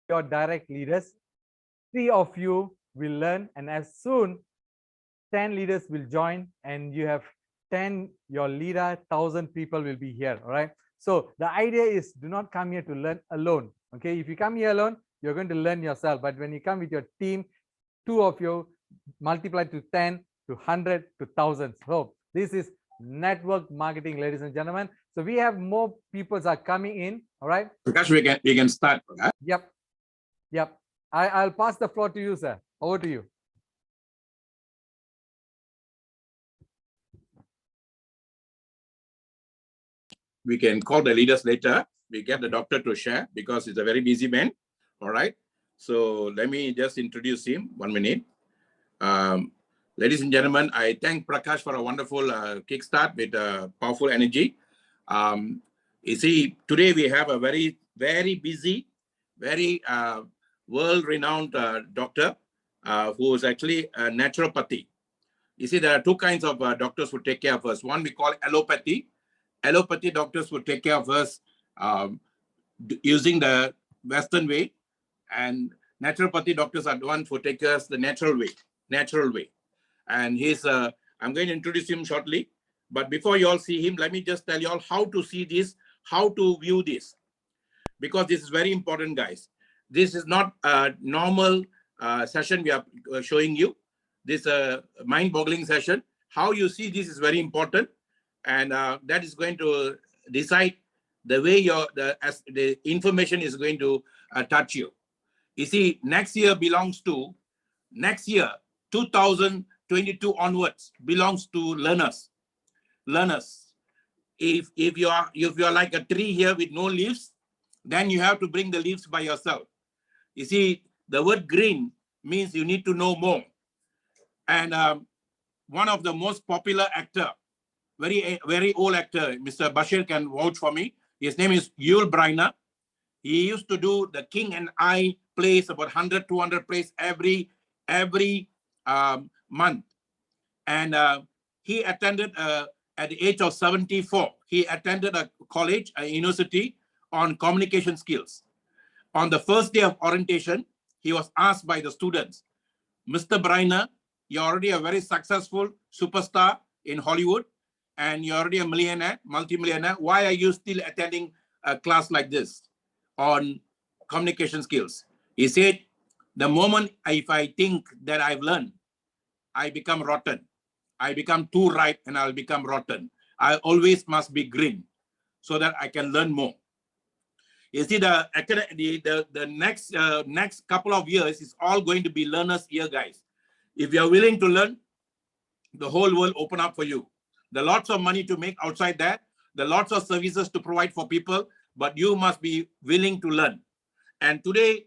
your direct leaders. 3 of you will learn, and as soon 10 leaders will join, and you have 10 your leader, 1,000 people will be here. All right. So the idea is, do not come here to learn alone. Okay. If you come here alone, you're going to learn yourself. But when you come with your team, 2 of you multiply to 10 to 100 to thousands. So this is network marketing, ladies and gentlemen. So we have more people are coming in. All right. Prakash, we can start. Right? Yep. Yep. I'll pass the floor to you, sir. Over to you. We can call the leaders later. We get the doctor to share because he's a very busy man. All right. So let me just introduce him. 1 minute. Ladies and gentlemen, I thank Prakash for a wonderful kickstart with powerful energy. You see, today we have a very, very busy, very world-renowned doctor who is actually a naturopathy. You see, there are 2 kinds of doctors who take care of us. One we call allopathy. Allopathy doctors will take care of us using the Western way, and naturopathy doctors are the ones who take us the natural way. And he's, I'm going to introduce him shortly. But before you all see him, let me just tell you all how to see this, how to view this, because this is very important, guys. This is not a normal session we are showing you. This mind-boggling session. How you see this is very important. And that is going to decide the way the information is going to touch you. You see, next year belongs to, 2022 onwards belongs to learners. If you are like a tree here with no leaves, then you have to bring the leaves by yourself. You see, the word green means you need to know more. And one of the most popular actor, very old actor, Mr. Bashir can vouch for me. His name is Yul Brynner. He used to do the King and I plays, about 100, 200 plays every month. And he attended, at the age of 74, he attended a college, a university on communication skills. On the first day of orientation, he was asked by the students, Mr. Brynner, you're already a very successful superstar in Hollywood, and you're already a millionaire, multimillionaire. Why are you still attending a class like this on communication skills? He said, the moment if I think that I've learned, I become rotten. I become too ripe and I'll become rotten. I always must be green so that I can learn more. You see, the next couple of years is all going to be learners' year, guys. If you are willing to learn, the whole world open up for you. There are lots of money to make outside that. There are lots of services to provide for people, but you must be willing to learn. And today,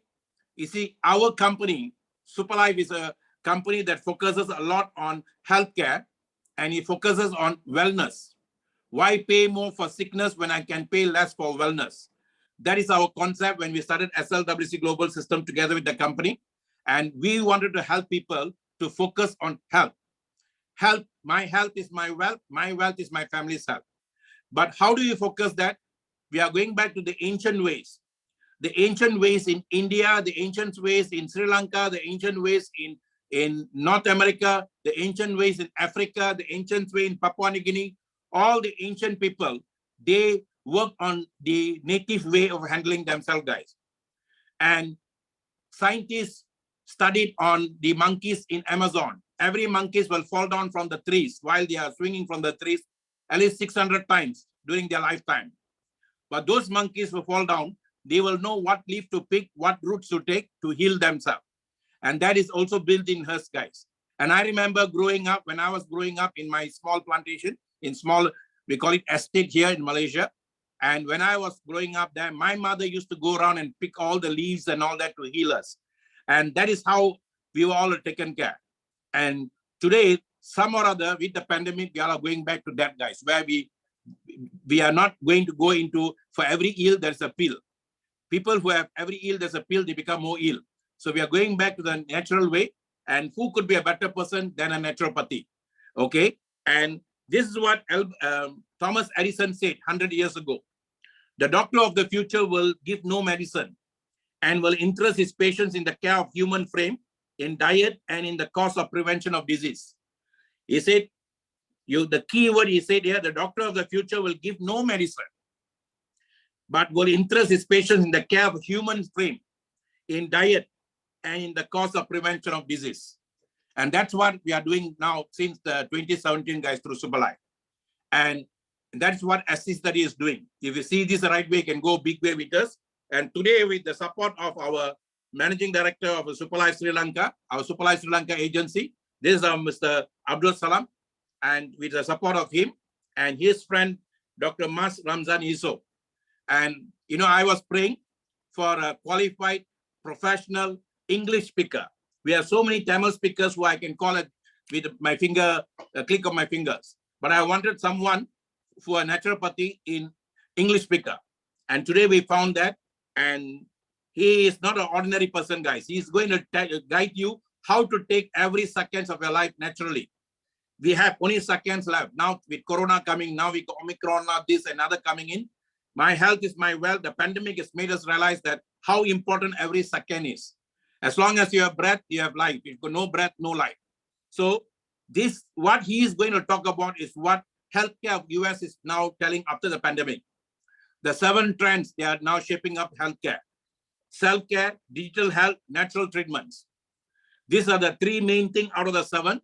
you see, our company, Superlife, is a company that focuses a lot on healthcare, and it focuses on wellness. Why pay more for sickness when I can pay less for wellness? That is our concept when we started SLWC Global System together with the company. And we wanted to help people to focus on health. Health, my health is my wealth is my family's health. But how do you focus that? We are going back to the ancient ways. The ancient ways in India, the ancient ways in Sri Lanka, the ancient ways in North America, the ancient ways in Africa, the ancient way in Papua New Guinea, all the ancient people, they work on the native way of handling themselves, guys. And scientists studied on the monkeys in Amazon. Every monkeys will fall down from the trees while they are swinging from the trees at least 600 times during their lifetime. But those monkeys will fall down. They will know what leaf to pick, what roots to take to heal themselves. And that is also built in us, guys. And I remember growing up, when I was growing up in my small plantation, in small, we call it estate here in Malaysia. And when I was growing up there, my mother used to go around and pick all the leaves and all that to heal us. And that is how we were all taken care. And today, some or other, with the pandemic, we are going back to that, guys, where we are not going to go into, for every ill, there's a pill. People who have every ill, there's a pill, they become more ill. So we are going back to the natural way. And who could be a better person than a naturopathy? Okay. And this is what Thomas Edison said 100 years ago. The doctor of the future will give no medicine. and will interest his patients in the care of human frame, in diet, and in the cause of prevention of disease. He said, the key word he said here, the doctor of the future will give no medicine, but will interest his patients in the care of human frame, in diet, and in the cause of prevention of disease. And that's what we are doing now since the 2017 guys through Superlife. And that's what Assist Study is doing. If you see this the right way, you can go big way with us. And today, with the support of our Managing Director of Superlife Sri Lanka, our Superlife Sri Lanka agency, this is Mr. Abdul Salam, and with the support of him and his friend, Dr. Mas Ramzan Yusof. And, you know, I was praying for a qualified professional English speaker. We have so many Tamil speakers who I can call it with my finger, a click of my fingers. But I wanted someone for a naturopathy in English speaker. And today we found that, and he is not an ordinary person, guys. He's going to guide you how to take every seconds of your life naturally. We have only seconds left. Now with Corona coming, now with Omicron, now this and other coming in. My health is my wealth. The pandemic has made us realize that how important every second is. As long as you have breath, you have life. If you have no breath, no life. So this, what he is going to talk about is what healthcare of US is now telling after the pandemic. The 7 trends, they are now shaping up healthcare. Self-care, digital health, natural treatments. These are the 3 main things out of the 7.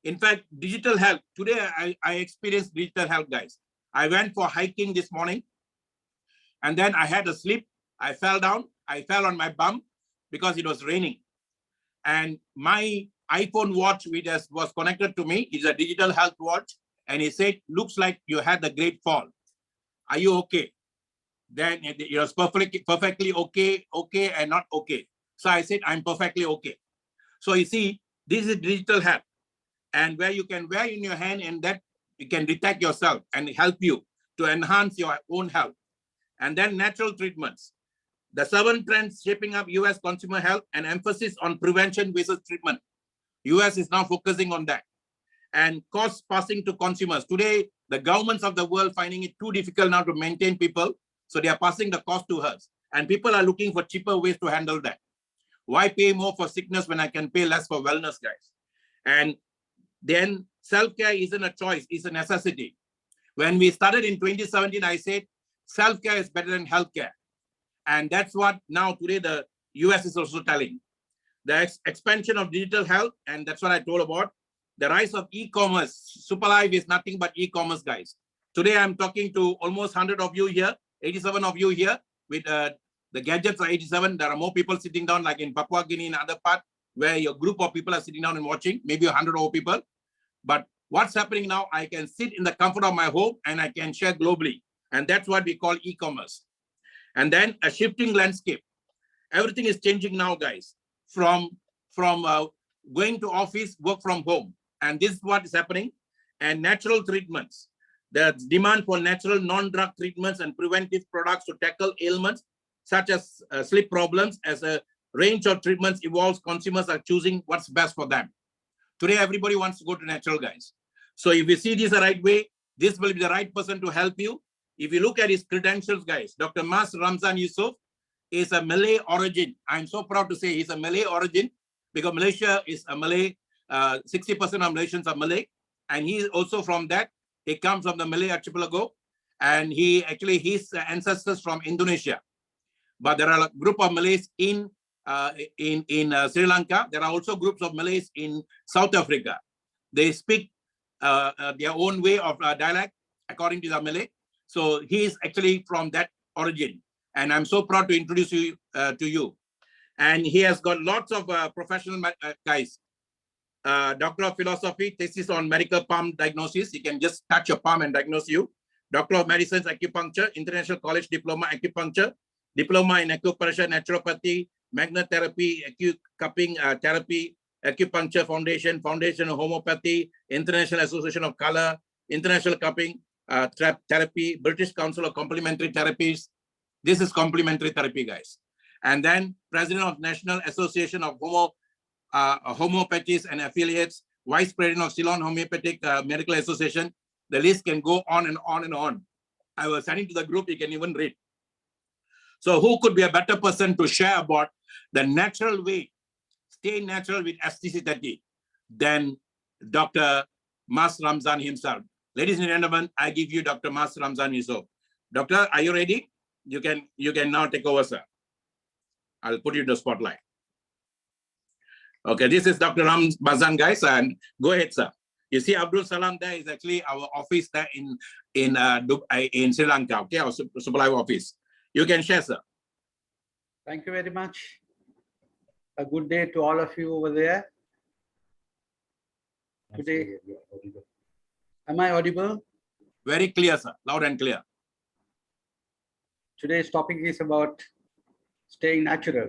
In fact, digital health, today I experienced digital health, guys. I went for hiking this morning, and then I had a slip. I fell down. I fell on my bum because it was raining. And my iPhone watch, which was connected to me, is a digital health watch. And he said, looks like you had a great fall. Are you okay? Then it was perfectly okay, and not okay. So I said, I'm perfectly okay. So you see, this is digital health. And where you can wear in your hand, and that you can detect yourself and help you to enhance your own health. And then natural treatments. The 7 trends shaping up US consumer health, and emphasis on prevention versus treatment. US is now focusing on that. And cost passing to consumers. Today, the governments of the world finding it too difficult now to maintain people. So they are passing the cost to us. And people are looking for cheaper ways to handle that. Why pay more for sickness when I can pay less for wellness, guys? And then self-care isn't a choice, it's a necessity. When we started in 2017, I said, self-care is better than healthcare. And that's what now today the US is also telling. The expansion of digital health, and that's what I told about. The rise of e-commerce. Superlife is nothing but e-commerce, guys. Today I'm talking to almost 100 of you here, 87 of you here with the gadgets are 87. There are more people sitting down like in Papua Guinea and other part where your group of people are sitting down and watching, maybe 100 over people. But what's happening now, I can sit in the comfort of my home and I can share globally. And that's what we call e-commerce. And then a shifting landscape. Everything is changing now, guys, from going to office, work from home. And this is what is happening. And natural treatments. The demand for natural non-drug treatments and preventive products to tackle ailments such as sleep problems. As a range of treatments evolves, consumers are choosing what's best for them. Today, everybody wants to go to natural, guys. So if you see this the right way, this will be the right person to help you. If you look at his credentials, guys, Dr. Mas Ramzan Yusof is a Malay origin. I'm so proud to say he's a Malay origin because Malaysia is a Malay, 60% of Malaysians are Malay. And he is also from that. He comes from the Malay archipelago. And his ancestors from Indonesia. But there are a group of Malays in Sri Lanka. There are also groups of Malays in South Africa. They speak their own way of dialect according to the Malay. So he is actually from that origin. And I'm so proud to introduce you to you. And he has got lots of professional guys. Doctor of Philosophy, thesis on medical palm diagnosis. He can just touch your palm and diagnose you. Doctor of Medicine, Acupuncture, International College Diploma, Acupuncture, Diploma in Acupressure, Naturopathy, Magnetherapy, Acucupping Therapy, Acupuncture Foundation, Foundation of Homeopathy, International Association of Color, International Cupping Therapy, British Council of Complementary Therapies. This is complementary therapy, guys. And then President of National Association of Homeopathies and Affiliates, Vice President of Ceylon Homeopathic Medical Association. The list can go on and on and on. I was sending to the group, you can even read. So who could be a better person to share about the natural way, stay natural with aestheticity than Dr. Mas Ramzan himself. Ladies and gentlemen, I give you Dr. Mas Ramzan Yusof. Doctor, are you ready? You can now take over, sir. I'll put you in the spotlight. Okay, this is Dr. Ramzan, guys, and go ahead, sir. You see, Abdul Salam there is actually our office there in Sri Lanka, okay, our supply office. You can share, sir. Thank you very much. A good day to all of you over there. Today, am I audible? Very clear, sir. Loud and clear. Today's topic is about staying natural.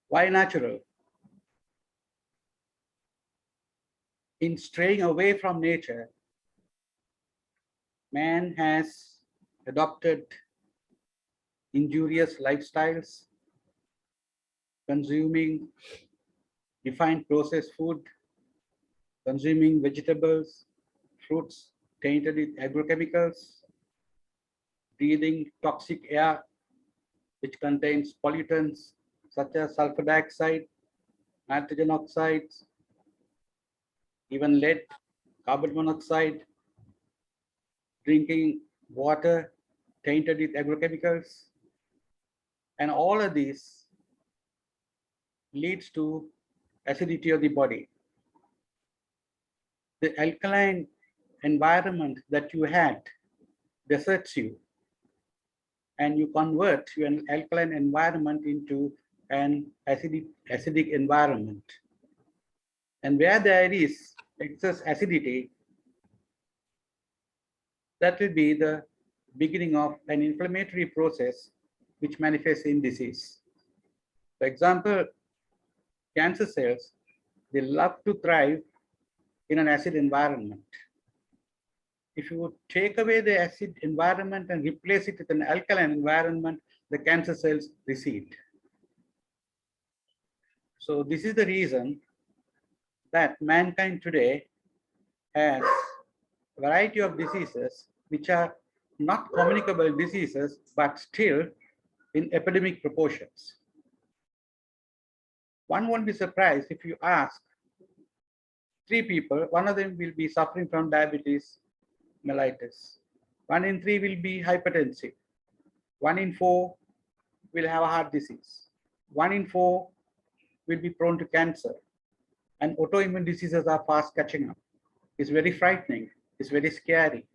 Why natural? In straying away from nature, man has adopted injurious lifestyles, consuming refined processed food, consuming vegetables, fruits tainted with agrochemicals, breathing toxic air which contains pollutants such as sulfur dioxide, nitrogen oxides, even lead, carbon monoxide, drinking water tainted with agrochemicals, and all of these leads to acidity of the body. The alkaline environment that you had deserts you, and you convert your alkaline environment into an acidic environment. And where there is excess acidity, that will be the beginning of an inflammatory process which manifests in disease. For example, cancer cells, they love to thrive in an acid environment. If you take away the acid environment and replace it with an alkaline environment, the cancer cells recede. So this is the reason that mankind today has a variety of diseases which are not communicable diseases, but still in epidemic proportions. One won't be surprised if you ask 3 people, one of them will be suffering from diabetes mellitus. 1 in 3 will be hypertensive. 1 in 4 will have a heart disease. 1 in 4 will be prone to cancer. And autoimmune diseases are fast catching up. It's very frightening. It's very scary.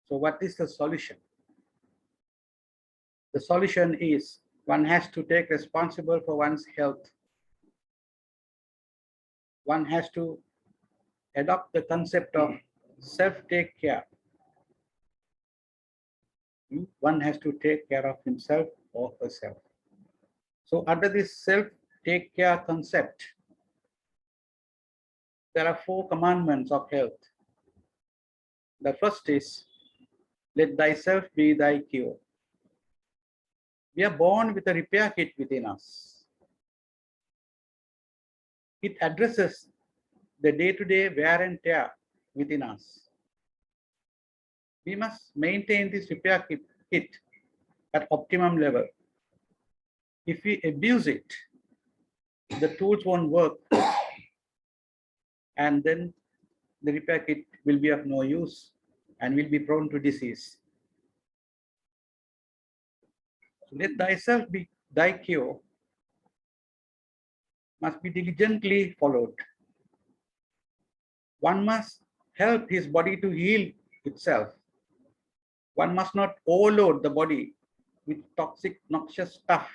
So what is the solution? The solution is one has to take responsibility for one's health. One has to adopt the concept of self-take care. One has to take care of himself or herself. So under this self-take care concept, there are 4 commandments of health. The first is, let thyself be thy cure. We are born with a repair kit within us. It addresses the day-to-day wear and tear within us. We must maintain this repair kit at optimum level. If we abuse it, the tools won't work, and then the repair kit will be of no use and will be prone to disease. Let thyself be thy cure must be diligently followed. One must help his body to heal itself. One must not overload the body with toxic, noxious stuff.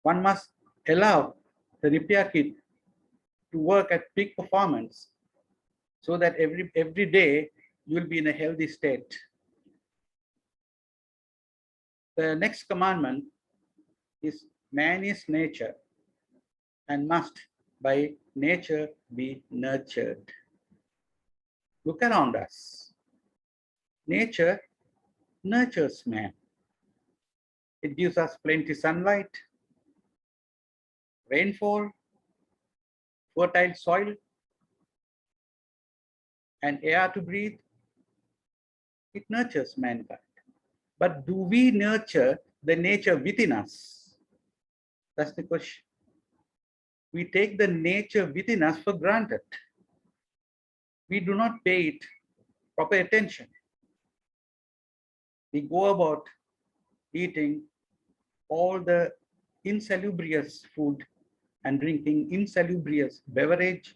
One must allow the repair kit to work at peak performance so that every day you will be in a healthy state. The next commandment is man is nature and must by nature be nurtured. Look around us. Nature nurtures man. It gives us plenty sunlight, rainfall, fertile soil, and air to breathe. It nurtures mankind. But do we nurture the nature within us? That's the question. We take the nature within us for granted. We do not pay it proper attention. We go about eating all the insalubrious food and drinking insalubrious beverage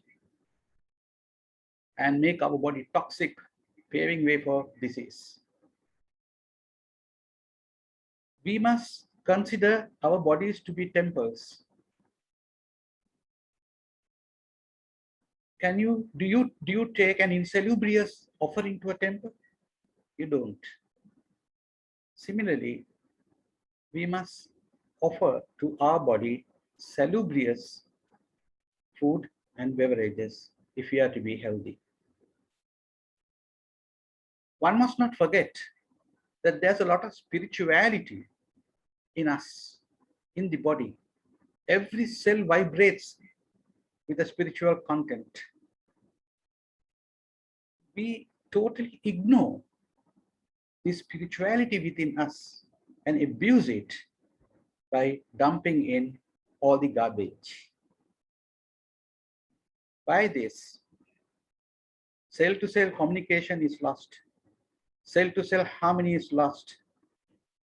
and make our body toxic, paving way for disease. We must consider our bodies to be temples. Do you take an insalubrious offering to a temple? You don't. Similarly, we must offer to our body salubrious food and beverages if we are to be healthy. One must not forget that there's a lot of spirituality in us, in the body. Every cell vibrates with a spiritual content. We totally ignore the spirituality within us and abuse it by dumping in all the garbage. By this, cell-to-cell communication is lost, cell-to-cell harmony is lost,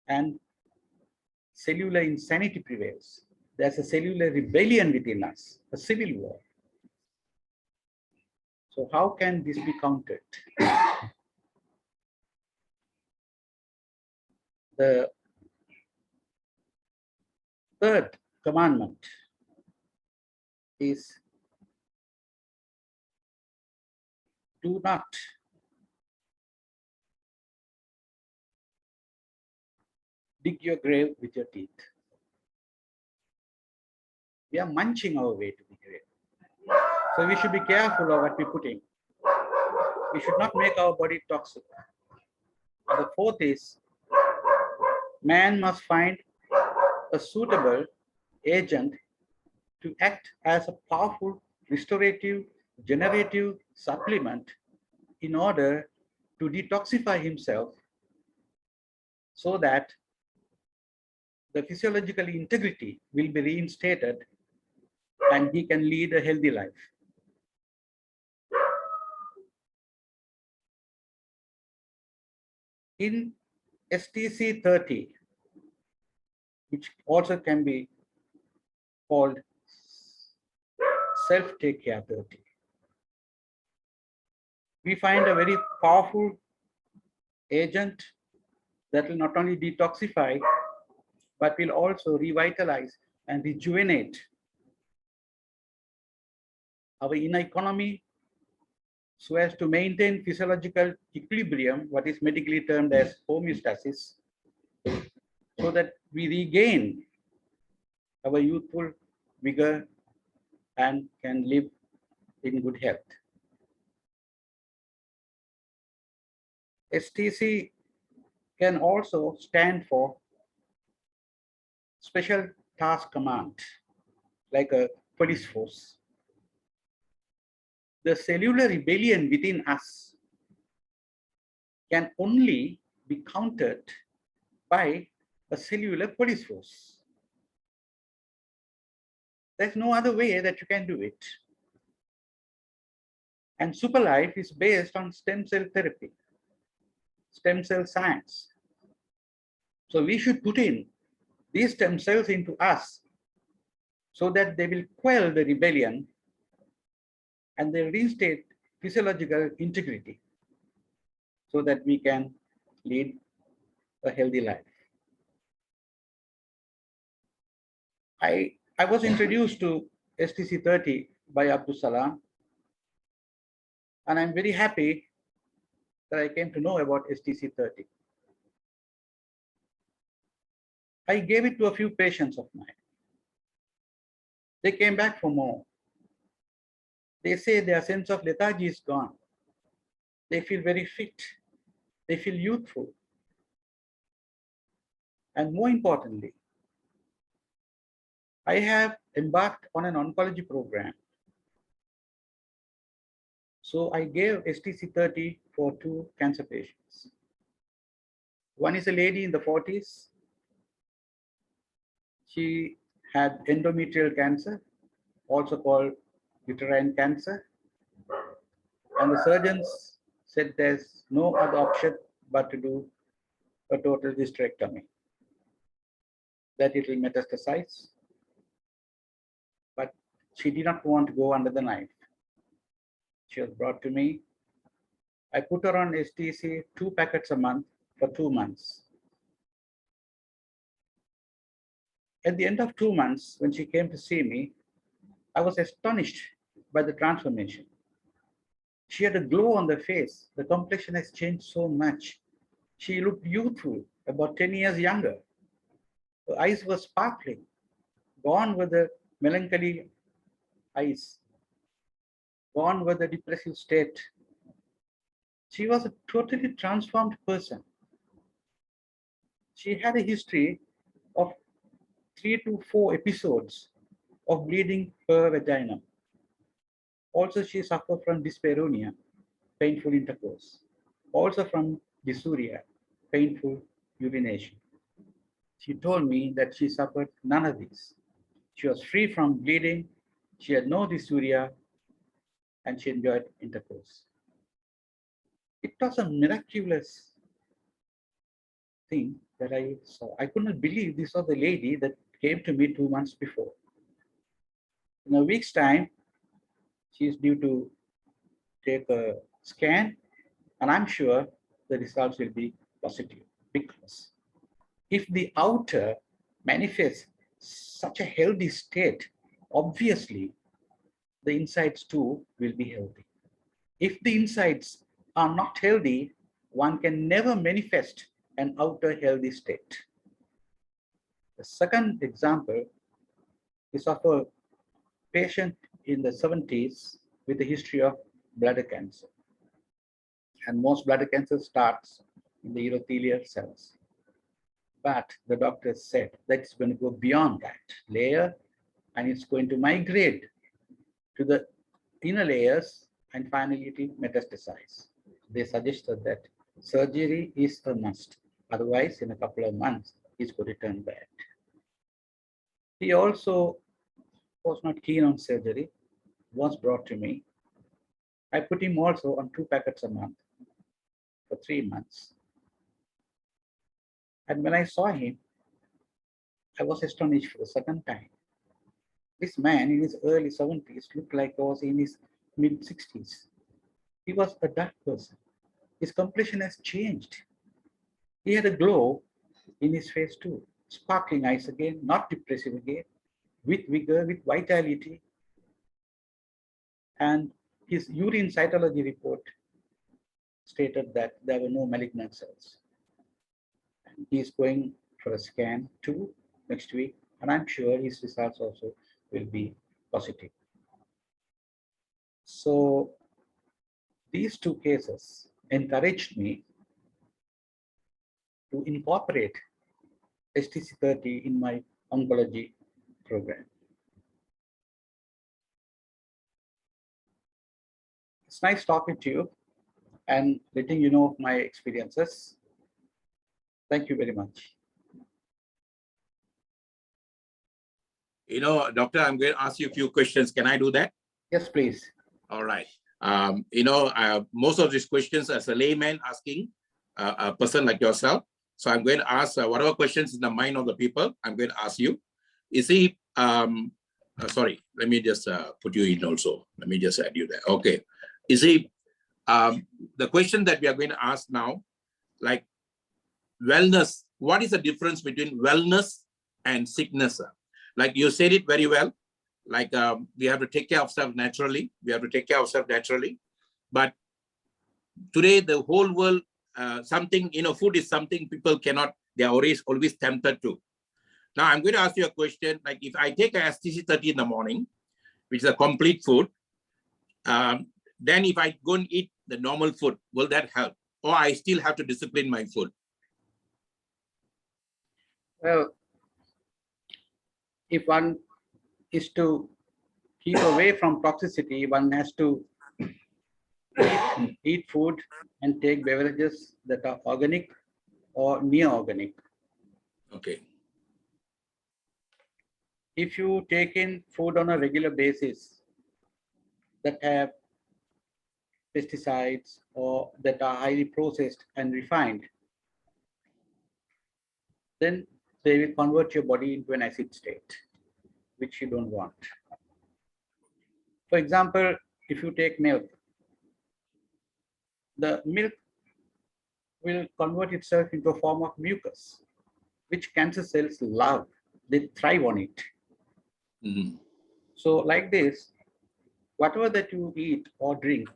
and cellular insanity prevails. There's a cellular rebellion within us, a civil war. So how can this be countered? The third commandment is do not dig your grave with your teeth. We are munching our way to the grave. So we should be careful of what we put in. We should not make our body toxic. And the fourth is, man must find a suitable agent to act as a powerful restorative, generative supplement in order to detoxify himself so that the physiological integrity will be reinstated and he can lead a healthy life. In STC 30, which also can be called self-take care 30, we find a very powerful agent that will not only detoxify, but will also revitalize and rejuvenate our inner economy so as to maintain physiological equilibrium, what is medically termed as homeostasis, so that we regain our youthful vigor and can live in good health. STC can also stand for Special Task Command, like a police force. The cellular rebellion within us can only be countered by a cellular police force. There's no other way that you can do it. And Superlife is based on stem cell therapy, stem cell science. So we should put in these stem cells into us so that they will quell the rebellion and they reinstate physiological integrity so that we can lead a healthy life. I was introduced to STC 30 by Abdul Salam, and I'm very happy that I came to know about STC 30. I gave it to a few patients of mine. They came back for more. They say their sense of lethargy is gone. They feel very fit. They feel youthful. And more importantly, I have embarked on an oncology program. So I gave STC 30 for 2 cancer patients. One is a lady in the 40s. She had endometrial cancer, also called uterine cancer. And the surgeons said there's no other option but to do a total hysterectomy, that it will metastasize. But she did not want to go under the knife. She was brought to me. I put her on STC 2 packets a month for 2 months. At the end of 2 months, when she came to see me, I was astonished by the transformation. She had a glow on the face. The complexion has changed so much. She looked youthful, about 10 years younger. Her eyes were sparkling, gone were the melancholy eyes, gone were the depressive state. She was a totally transformed person. She had a history of 3 to 4 episodes of bleeding her vagina. Also, she suffered from dyspareunia, painful intercourse. Also from dysuria, painful urination. She told me that she suffered none of these. She was free from bleeding, she had no dysuria, and she enjoyed intercourse. It was a miraculous thing that I saw. I could not believe this was the lady that came to me 2 months before. In a week's time, she is due to take a scan, and I'm sure the results will be positive, because if the outer manifests such a healthy state, obviously the insides too will be healthy. If the insides are not healthy, one can never manifest an outer healthy state. The second example is of a patient in the 70s with a history of bladder cancer. And most bladder cancer starts in the urothelial cells. But the doctor said that it's going to go beyond that layer, and it's going to migrate to the inner layers, and finally it will metastasize. They suggested that surgery is a must. Otherwise, in a couple of months, it's going to turn bad. He also was not keen on surgery, was brought to me. I put him also on 2 packets a month for 3 months. And when I saw him, I was astonished for the second time. This man in his early 70s looked like he was in his mid 60s. He was a dark person. His complexion has changed. He had a glow in his face too. Sparkling eyes again, not depressive again, with vigor, with vitality. And his urine cytology report stated that there were no malignant cells. And he is going for a scan too next week, and I'm sure his results also will be positive. So these 2 cases encouraged me to incorporate STC30 in my oncology program. It's nice talking to you and letting you know of my experiences. Thank you very much. You know, doctor, I'm going to ask you a few questions. Can I do that? Yes, please. All right. Most of these questions as a layman asking a person like yourself. So I'm going to ask whatever questions in the mind of the people, I'm going to ask you. You see, sorry, let me just put you in also. Let me just add you there. Okay. You see, the question that we are going to ask now, like wellness, what is the difference between wellness and sickness? Like you said it very well. Like we have to take care of ourselves naturally. We have to take care of ourselves naturally. But today, the whole world, something, food is something people cannot, they are always tempted to. Now, I'm going to ask you a question. Like if I take a STC30 in the morning, which is a complete food, then if I go and eat the normal food, will that help? Or I still have to discipline my food? Well, if one is to keep away from toxicity, one has to eat food and take beverages that are organic, or near organic. Okay. If you take in food on a regular basis that have pesticides or that are highly processed and refined, then they will convert your body into an acid state, which you don't want. For example, if you take milk, the milk will convert itself into a form of mucus, which cancer cells love. They thrive on it. Mhm. So like this, whatever that you eat or drink,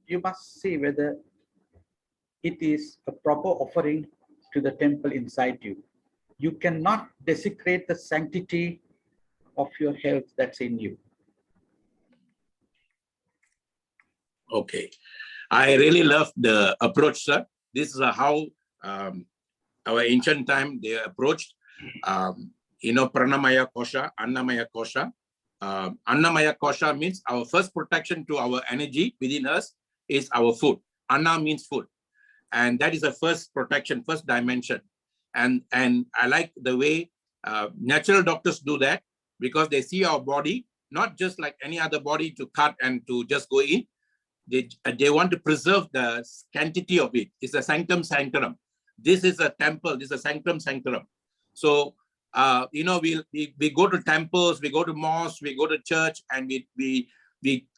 you must see whether it is a proper offering to the temple inside you. You cannot desecrate the sanctity of your health that's in you. Okay. I really love the approach, sir. This is how our ancient time they approached. Pranamaya Kosha, Annamaya Kosha. Annamaya Kosha means our first protection to our energy within us is our food. Anna means food. And that is the first protection, first dimension. And I like the way natural doctors do that, because they see our body, not just like any other body to cut and to just go in. They want to preserve the sanctity of it. It's a sanctum sanctorum. This is a temple. This is a sanctum sanctorum. So, we go to temples, we go to mosques, we go to church, and we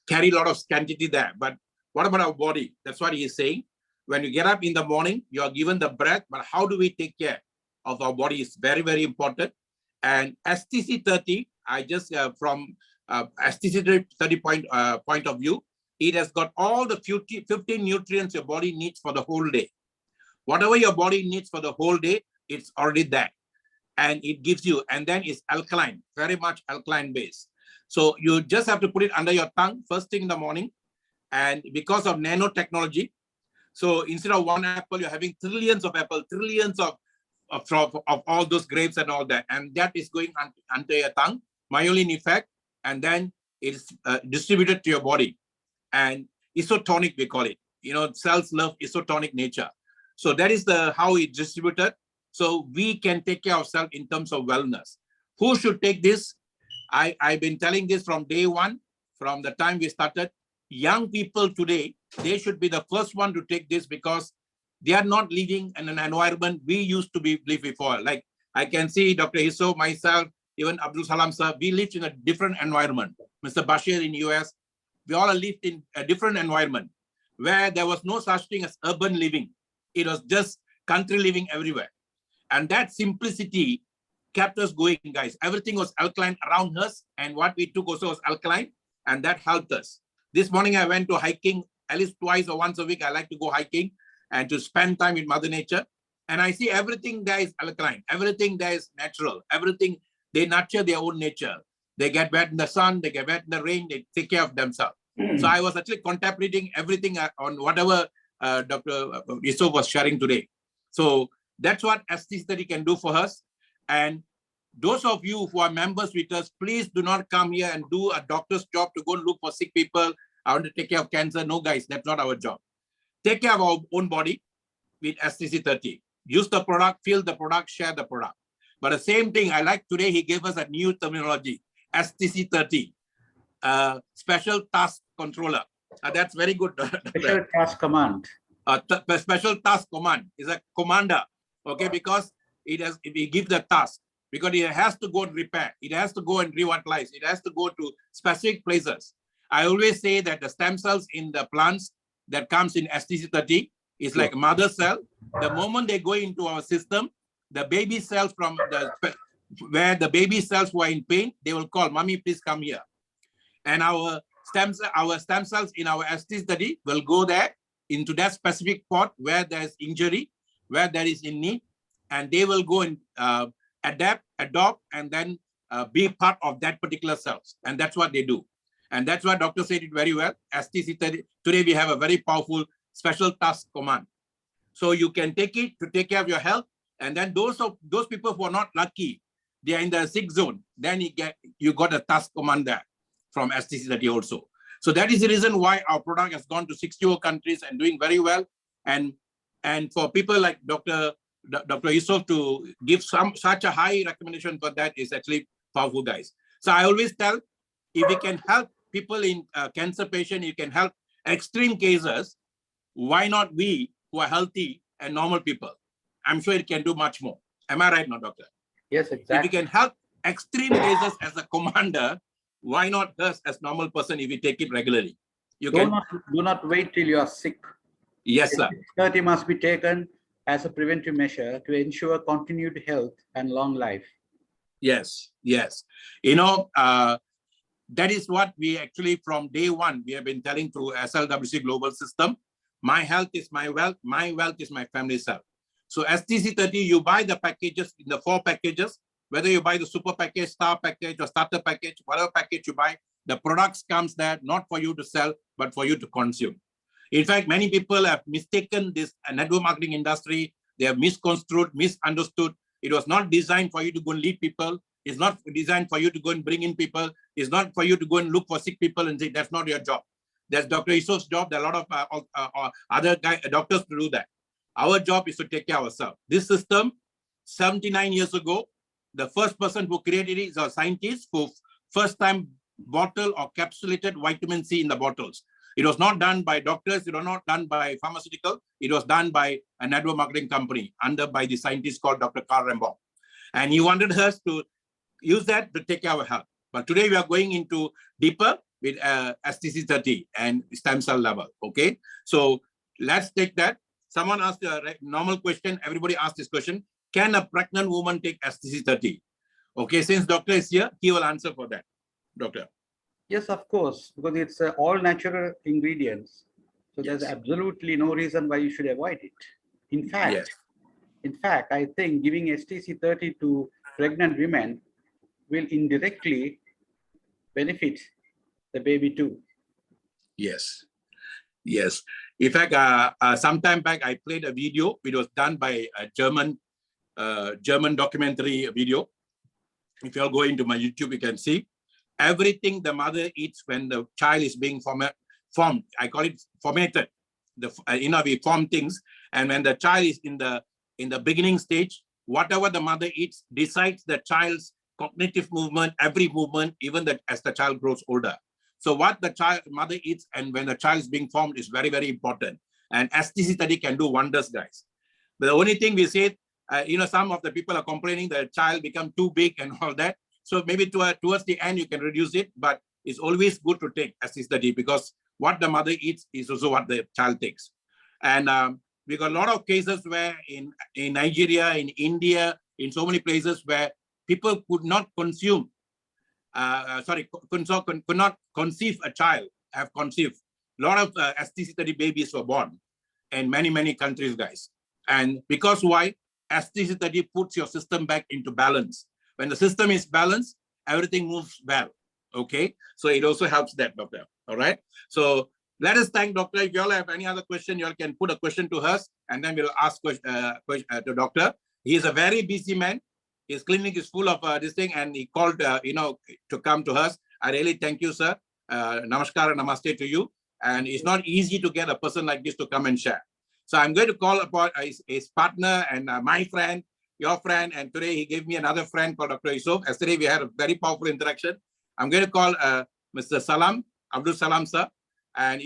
carry a lot of sanctity there. But what about our body? That's what he is saying. When you get up in the morning, you are given the breath, but how do we take care of our body is very, very important. And STC 30, I just from STC 30 point of view, it has got all the 15 nutrients your body needs for the whole day. Whatever your body needs for the whole day, it's already there. And it gives you, and then it's alkaline, very much alkaline base. So you just have to put it under your tongue first thing in the morning. And because of nanotechnology, so instead of one apple, you're having trillions of apples, trillions of all those grapes and all that. And that is going under your tongue, myelin effect, and then it's distributed to your body. And isotonic, we call it. Cells love isotonic nature. So that is how it's distributed. So we can take care of ourselves in terms of wellness. Who should take this? I've been telling this from day one, from the time we started. Young people today, they should be the first one to take this, because they are not living in an environment we used to live before. Like I can see Dr. Hisso, myself, even Abdul Salam sir, we lived in a different environment. Mr. Bashir in US, we all lived in a different environment where there was no such thing as urban living. It was just country living everywhere. And that simplicity kept us going, guys. Everything was alkaline around us, and what we took also was alkaline, and that helped us. This morning I went to hiking at least twice or once a week. I like to go hiking and to spend time with Mother Nature. And I see everything there is alkaline. Everything there is natural. Everything, they nurture their own nature. They get wet in the sun, they get wet in the rain, they take care of themselves. So I was actually contemplating everything on whatever Dr. Hisso was sharing today. So that's what STC 30 can do for us. And those of you who are members with us, please do not come here and do a doctor's job to go look for sick people. I want to take care of cancer. No, guys, that's not our job. Take care of our own body with STC 30. Use the product, feel the product, share the product. But the same thing, I like today, he gave us a new terminology, STC 30, Special Task Controller. That's very good. Special Task Command. Special Task Command is a commander, okay, because it gives the task, because it has to go and repair, it has to go and revitalize, it has to go to specific places. I always say that the stem cells in the plants that comes in STC 30 is like mother cell. The moment they go into our system, the baby cells where the baby cells who are in pain, they will call, "Mommy, please come here." And our stem cells in our STC 30 will go there into that specific pot where there is injury, where there is in need, and they will go and adapt, adopt, and then be part of that particular cells. And that's what they do. And that's why doctor said it very well. STC 30, today we have a very powerful special task command. So you can take it to take care of your health. And then those people who are not lucky, they are in the sick zone, then you got a task command there from STC 30 also. So that is the reason why our product has gone to 60 countries and doing very well. And And for people like Dr. Yusuf to give such a high recommendation for that is actually powerful, guys. So I always tell, if we can help people in cancer patient, you can help extreme cases. Why not we who are healthy and normal people? I'm sure it can do much more. Am I right now, doctor? Yes, If we exactly. can help extreme cases as a commander, why not us as normal person if we take it regularly? You Do not wait till you are sick. Yes, sir. 30 must be taken as a preventive measure to ensure continued health and long life. Yes, yes. You know, that is what we actually from day one, we have been telling through SLWC Global System. My health is my wealth is my family's health. So STC30, you buy the packages in the 4 packages, whether you buy the super package, star package, or starter package, whatever package you buy, the products comes there not for you to sell, but for you to consume. In fact, many people have mistaken this network marketing industry. They have misconstrued, misunderstood. It was not designed for you to go and lead people. It's not designed for you to go and bring in people. It's not for you to go and look for sick people and say, that's not your job. That's Dr. Yusuf's job. There are a lot of other doctors to do that. Our job is to take care of ourselves. This system, 79 years ago, the first person who created it is a scientist who first time bottle or capsulated vitamin C in the bottles. It was not done by doctors. It was not done by pharmaceutical. It was done by a network marketing company by the scientist called Dr. Carl Rambach. And he wanted us to use that to take care of our health. But today we are going into deeper with STC30 and stem cell level. Okay, so let's take that. Someone asked a normal question. Everybody asked this question: can a pregnant woman take STC30? Okay, since doctor is here, he will answer for that. Doctor. Yes, of course, because it's all natural ingredients. So there's Yes. absolutely no reason why you should avoid it. In fact, I think giving STC30 to pregnant women will indirectly benefit the baby too. Yes. Yes. In fact, some time back, I played a video. It was done by a German documentary video. If you all go into my YouTube, you can see everything the mother eats when the child is being formed. I call it formated. We form things, and when the child is in the beginning stage, whatever the mother eats decides the child's cognitive movement, every movement, even as the child grows older. So what the mother eats and when the child is being formed is very, very important. And STC30 can do wonders, guys. But the only thing we say, some of the people are complaining that the child become too big and all that. So maybe towards the end, you can reduce it, but it's always good to take STC30 because what the mother eats is also what the child takes. And we got a lot of cases where in Nigeria, in India, in so many places where people could not consume, could not conceive a child, have conceived. A lot of STC30 babies were born in many, many countries, guys. And because why? STC30 puts your system back into balance. When the system is balanced, everything moves well. Okay, so it also helps that, doctor. All right. So let us thank doctor. If you all have any other question, you all can put a question to us, and then we'll ask to doctor. He is a very busy man. His clinic is full of this thing, and he called, to come to us. I really thank you, sir. Namaskar and namaste to you. And it's not easy to get a person like this to come and share. So I'm going to call upon his partner and my friend, your friend, and today he gave me another friend called Dr. Yusuf. Yesterday we had a very powerful interaction. I'm going to call Mr. Salam, Abdul Salam, sir. And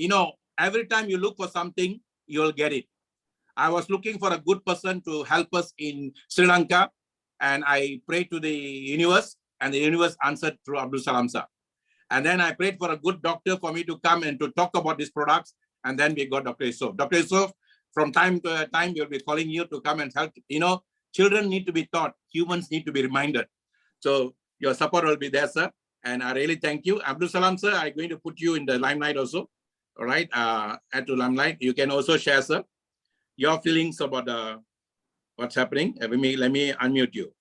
every time you look for something, you'll get it. I was looking for a good person to help us in Sri Lanka, and I prayed to the universe, and the universe answered through Abdul Salam, sir. And then I prayed for a good doctor for me to come and to talk about these products, and then we got Dr. Yusuf. Dr. Yusuf, from time to time, we'll be calling you to come and help. Children need to be taught. Humans need to be reminded. So your support will be there, sir. And I really thank you. Abdul Salam, sir, I'm going to put you in the limelight also. All right, add to limelight. You can also share, sir, your feelings about what's happening. Let me unmute you.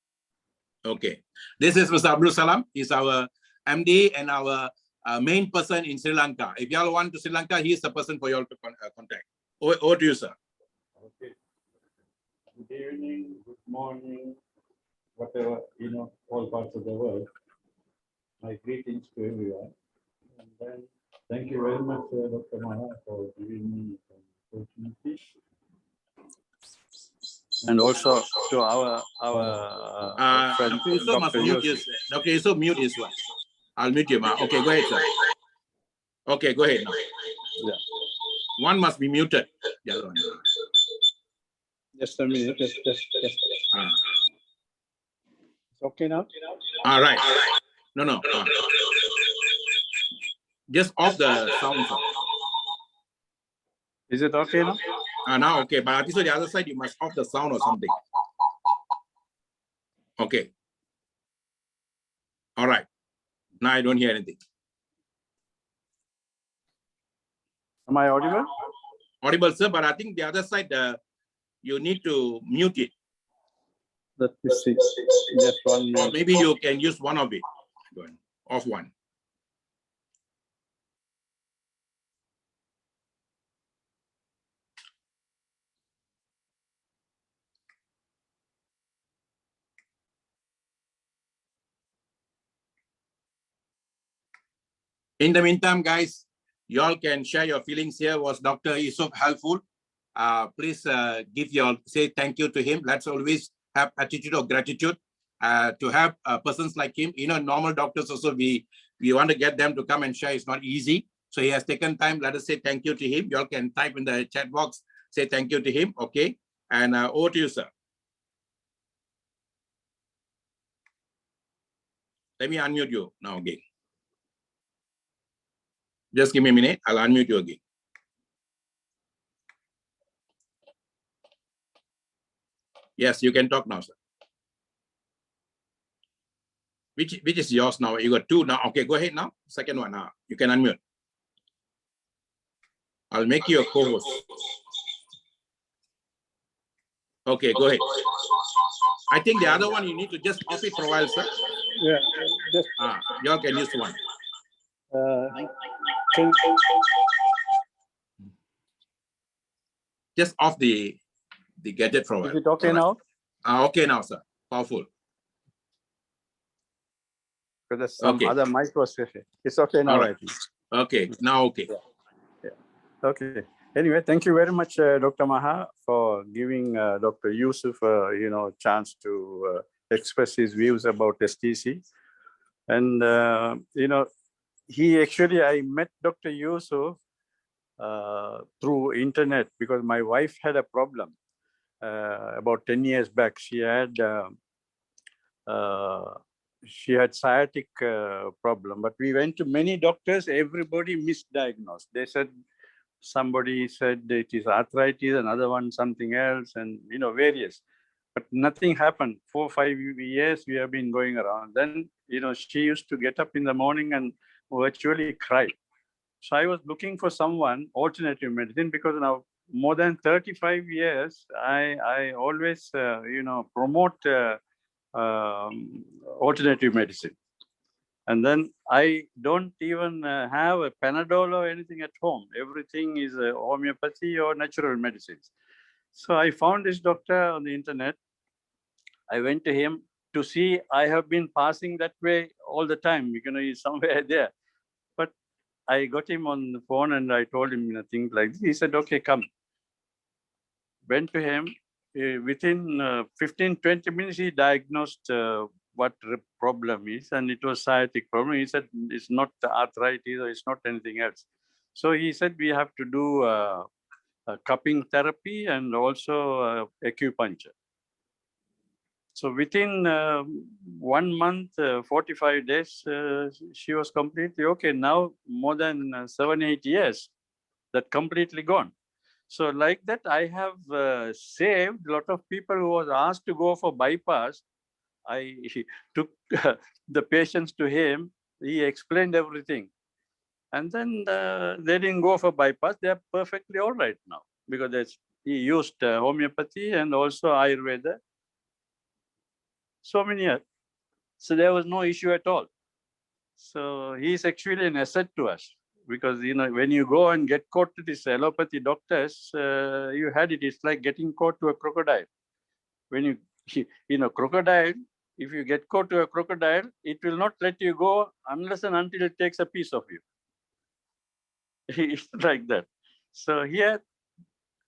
Okay. This is Mr. Abdul Salam. He's our MD and our main person in Sri Lanka. If y'all want to Sri Lanka, he is the person for y'all to contact. Over to you, sir. Okay. Good evening, good morning, whatever, all parts of the world. My greetings to everyone. And then thank you very much, Dr. Maha, for giving me an opportunity And also to our friend, Dr. Yusuf must Dr. mute Yusuf. his. Dr. Yusuf, mute his one. I'll mute you, ma. Okay, go ahead, sir. Okay, go ahead now. Yeah. One must be muted. The other one. Just a minute. Just. Ah. It's okay now? All right. No. Just off the sound. Sir. Is it okay now? Now okay, but I think so the other side you must off the sound or something. Okay. All right. Now I don't hear anything. Am I audible? Audible, sir, but I think the other side you need to mute it. Let me see. Just 1 Or minute. maybe you can use one of it. Go on. Off one. In the meantime, guys, you all can share your feelings here. Was Dr. Yusuf helpful? Please say thank you to him. Let's always have attitude of gratitude to have persons like him. You know, normal doctors also, we want to get them to come and share. It's not easy. So he has taken time. Let us say thank you to him. You all can type in the chat box, say thank you to him. Okay. And over to you, sir. Let me unmute you now again. Just give me a minute. I'll unmute you again. Yes, you can talk now, sir. Which is yours now? You got two now. Okay, go ahead now. Second one now. You can unmute. I'll make you a co-host. Okay, go ahead. I think the other one you need to just off it for a while, sir. Yeah. Just. You all can use one. Just off the gadget for a while. Is it okay now? Okay now, sir. Powerful. Because there's some other mic was switching. It's okay now, right. I think. Okay, now okay. Yeah. Okay. Anyway, thank you very much, Dr. Maha, for giving Dr. Yusuf, chance to express his views about STC. And, I met Dr. Yusuf through internet because my wife had a problem about 10 years back. She had sciatic problem, but we went to many doctors. Everybody misdiagnosed. They said somebody said it is arthritis, another one something else, and various. But nothing happened. 4 or 5 years we have been going around. Then she used to get up in the morning and virtually cry. So I was looking for someone, alternative medicine, because now more than 35 years, I always, promote alternative medicine. And then I don't even have a Panadol or anything at home. Everything is homeopathy or natural medicines. So I found this doctor on the internet. I went to him to see. I have been passing that way all the time. He's somewhere there. But I got him on the phone and I told him things like this. He said, okay, come. Went to him. Within 15, 20 minutes, he diagnosed what the problem is, and it was sciatic problem. He said it's not arthritis or it's not anything else. So he said we have to do a cupping therapy and also acupuncture. So within 1 month, 45 days, she was completely okay. Now more than 7, 8 years, that completely gone. So like that, I have saved a lot of people who was asked to go for bypass. I took the patients to him. He explained everything. And then they didn't go for bypass. They are perfectly all right now because he used homeopathy and also Ayurveda. So many years. So there was no issue at all. So he's actually an asset to us. Because, when you go and get caught to these allopathy doctors, you had it. It's like getting caught to a crocodile. When crocodile, if you get caught to a crocodile, it will not let you go unless and until it takes a piece of you. It's like that. So here,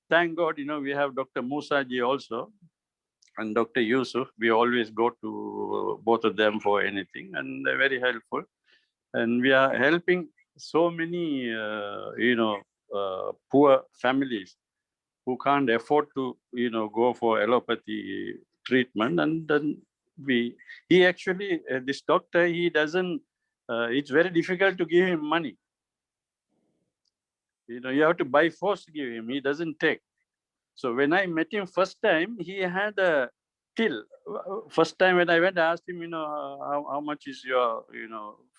thank God, we have Dr. Musaji also. and Dr. Yusuf. We always go to both of them for anything, and they're very helpful. And we are helping so many, poor families who can't afford to, go for allopathy treatment. And then he actually, this doctor, he doesn't, it's very difficult to give him money. You have to by force give him, he doesn't take. So when I met him first time, he had a till. First time when I went, I asked him, how much is your,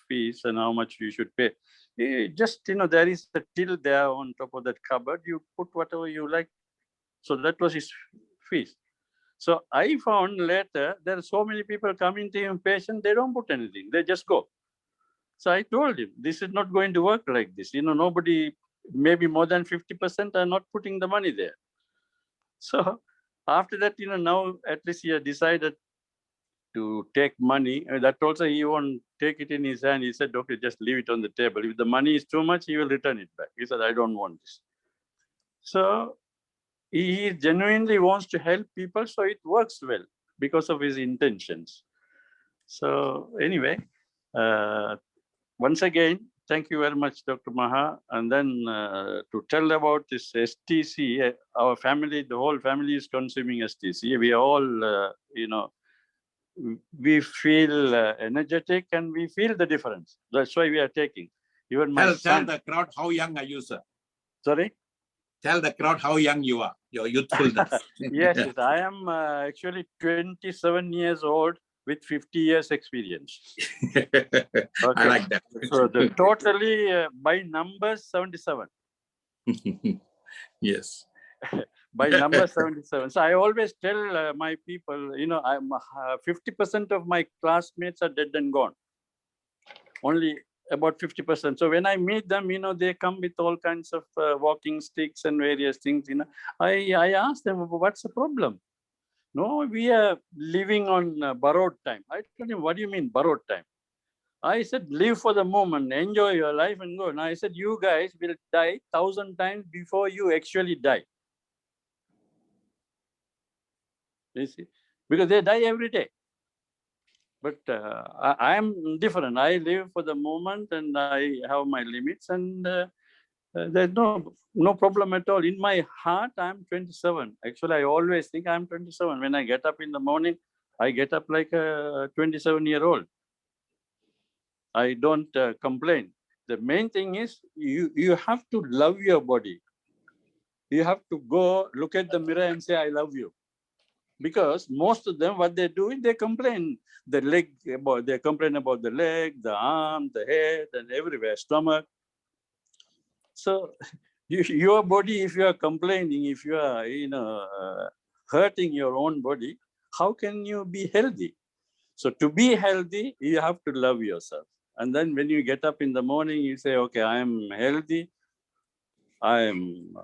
fees and how much you should pay. He just, there is a till there on top of that cupboard. You put whatever you like. So that was his fees. So I found later there are so many people coming to him patient, they don't put anything, they just go. So I told him, this is not going to work like this. Nobody, maybe more than 50% are not putting the money there. So after that, now at least he had decided to take money. And that also he won't take it in his hand. He said, okay, just leave it on the table. If the money is too much, he will return it back. He said, I don't want this. So he genuinely wants to help people. So it works well because of his intentions. So anyway, once again, thank you very much, Dr. Maha. And then to tell about this STC, our family, the whole family is consuming STC. We all, we feel energetic and we feel the difference. That's why we are taking. Even my Tell son. the crowd, how young are you, sir? Sorry? Tell the crowd how young you are, your youthfulness. Yes, I am actually 27 years old with 50 years experience. I like that. So the totally by numbers 77. Yes. By number 77. So I always tell my people, I'm 50% of my classmates are dead and gone. Only about 50%. So when I meet them, they come with all kinds of walking sticks and various things. I ask them, what's the problem? No, we are living on borrowed time. I told him, what do you mean borrowed time? I said, live for the moment, enjoy your life and go. And I said, you guys will die 1,000 times before you actually die. You see, because they die every day. But I am different. I live for the moment and I have my limits, and there's no problem at all. In my heart, I'm 27. Actually, I always think I'm 27. When I get up in the morning, I get up like a 27-year-old. I don't complain. The main thing is you have to love your body. You have to go look at the mirror and say, I love you. Because most of them, what they do is they complain. They complain about the leg, the arm, the head, and everywhere, stomach. So your body, if you are complaining, if you are, hurting your own body, how can you be healthy? So to be healthy, you have to love yourself. And then when you get up in the morning, you say, okay, I am healthy. I am,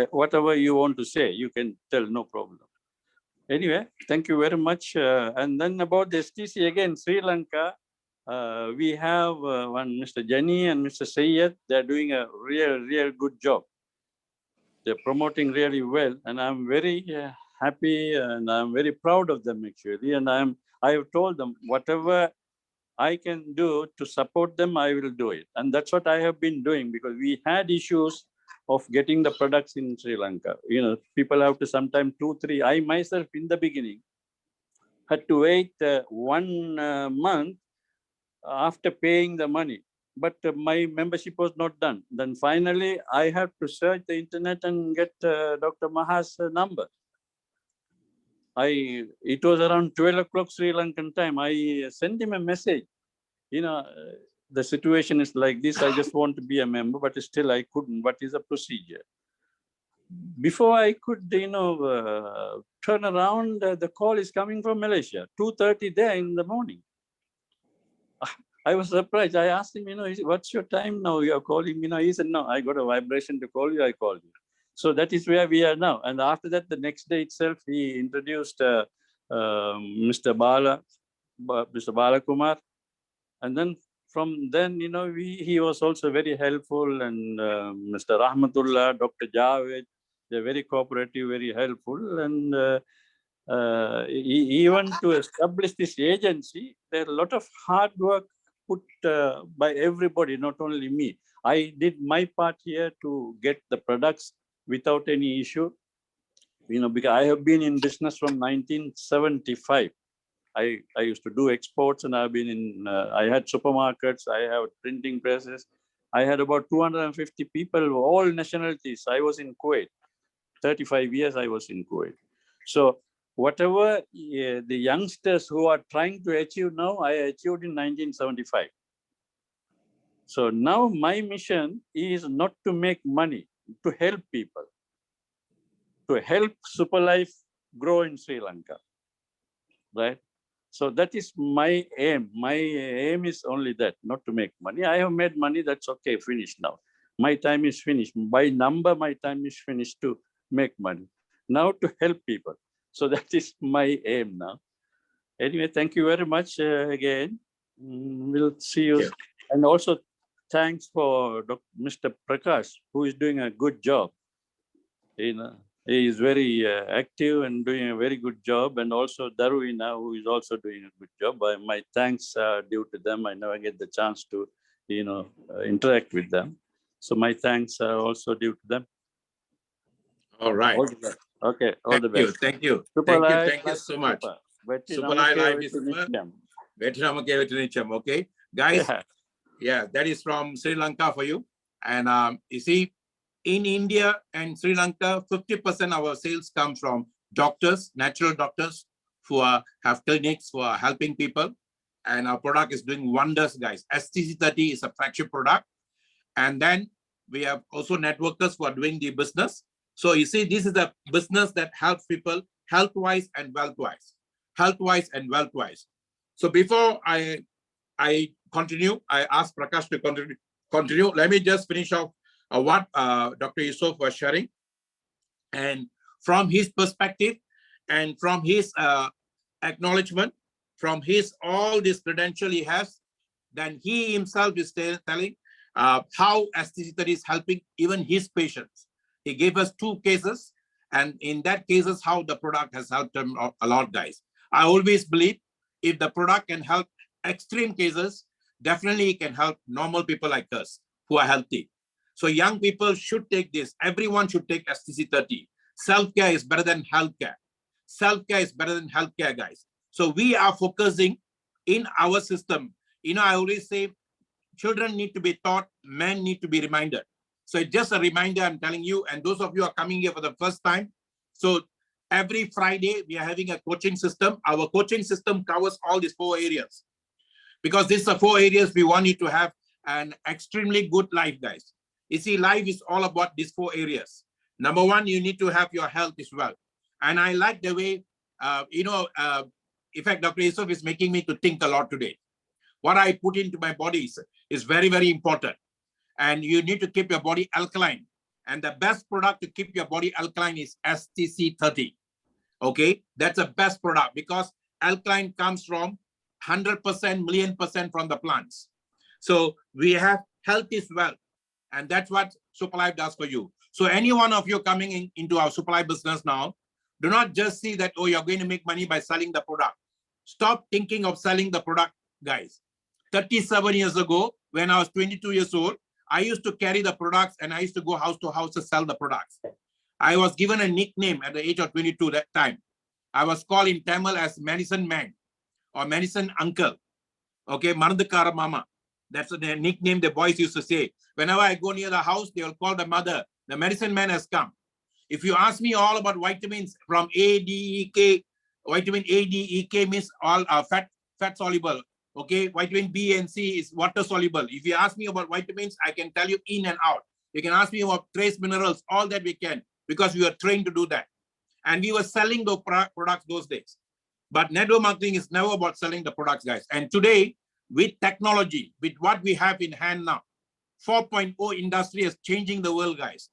whatever you want to say, you can tell, no problem. Anyway, thank you very much. And then about the STC again, Sri Lanka, we have one Mr. Jenny and Mr. Sayed. They're doing a real good job. They're promoting really well, and I'm very happy and I'm very proud of them actually. And I have told them whatever I can do to support them, I will do it. And that's what I have been doing, because we had issues of getting the products in Sri Lanka. People have to sometimes 2-3. I myself in the beginning had to wait 1 month after paying the money, but my membership was not done. Then finally I had to search the internet and get Dr. Maha's number. It was around 12 o'clock Sri Lankan time. I sent him a message. The situation is like this. I just want to be a member, but still I couldn't. What is the procedure? Before I could, turn around, the call is coming from Malaysia, 2:30 there in the morning. I was surprised. I asked him, what's your time now? You're calling me now. He said, no, I got a vibration to call you. I called you. So that is where we are now. And after that, the next day itself, he introduced Mr. Balakumar. And then from then, he was also very helpful. And Mr. Rahmatullah, Dr. Javed, they're very cooperative, very helpful. And even to establish this agency, there are a lot of hard work put by everybody, not only me. I did my part here to get the products without any issue. Because I have been in business from 1975. I used to do exports, and I've been in, I had supermarkets, I have printing presses. I had about 250 people, all nationalities. I was in Kuwait. 35 years I was in Kuwait. So whatever the youngsters who are trying to achieve now, I achieved in 1975. So now my mission is not to make money, to help people, to help Superlife grow in Sri Lanka, right? So that is my aim. My aim is only that, not to make money. I have made money, that's okay, finished now. My time is finished. By number, my time is finished to make money. Now to help people. So that is my aim now. Anyway, thank you very much again. We'll see you. Yeah. And also thanks for Mr. Prakash, who is doing a good job. He is very active and doing a very good job. And also Darwina, who is also doing a good job. My thanks are due to them. I never get the chance to, interact with them. So my thanks are also due to them. All right. All the best. Okay, all the best. Thank you. Superlife, Thank you so much. Super Life is super. Okay, guys. Yeah, that is from Sri Lanka for you. And you see, in India and Sri Lanka, 50% of our sales come from doctors, natural doctors who have clinics, who are helping people. And our product is doing wonders, guys. STC30 is a flagship product. And then we have also networkers who are doing the business. So you see, this is a business that helps people health-wise and wealth-wise. Health-wise and wealth-wise. So before I continue, I ask Prakash to continue. Let me just finish off what Dr. Yusuf was sharing. And from his perspective and from his acknowledgement, from his all this credential he has, then he himself is telling how STC30 is helping even his patients. He gave us 2 cases, and in that cases, how the product has helped them a lot, guys. I always believe if the product can help extreme cases, definitely it can help normal people like us who are healthy. So young people should take this. Everyone should take STC30. Self-care is better than healthcare. Self-care is better than healthcare, guys. So we are focusing in our system. I always say children need to be taught, men need to be reminded. So it's just a reminder I'm telling you, and those of you who are coming here for the first time. So every Friday, we are having a coaching system. Our coaching system covers all these 4 areas. Because these are 4 areas we want you to have an extremely good life, guys. You see, life is all about these 4 areas. Number 1, you need to have your health as well. And I like the way, in fact, Dr. Yusuf is making me to think a lot today. What I put into my body is very, very important. And you need to keep your body alkaline. And the best product to keep your body alkaline is STC30. Okay, that's the best product because alkaline comes from 100%, million% from the plants. So we have health is wealth. And that's what Superlife does for you. So any one of you coming into our Superlife business now, do not just see that, oh, you're going to make money by selling the product. Stop thinking of selling the product, guys. 37 years ago, when I was 22 years old, I used to carry the products and I used to go house to house to sell the products. I was given a nickname at the age of 22 that time. I was called in Tamil as medicine man or medicine uncle. Okay, Marandukara Mama. That's the nickname the boys used to say. Whenever I go near the house, they will call the mother, the medicine man has come. If you ask me all about vitamins from A, D, E, K, vitamin A, D, E, K means all fat soluble. Okay, vitamin B and C is water soluble. If you ask me about vitamins, I can tell you in and out. You can ask me about trace minerals, all that we can, because we are trained to do that. And we were selling those products those days. But network marketing is never about selling the products, guys. And today, with technology, with what we have in hand now, 4.0 industry is changing the world, guys.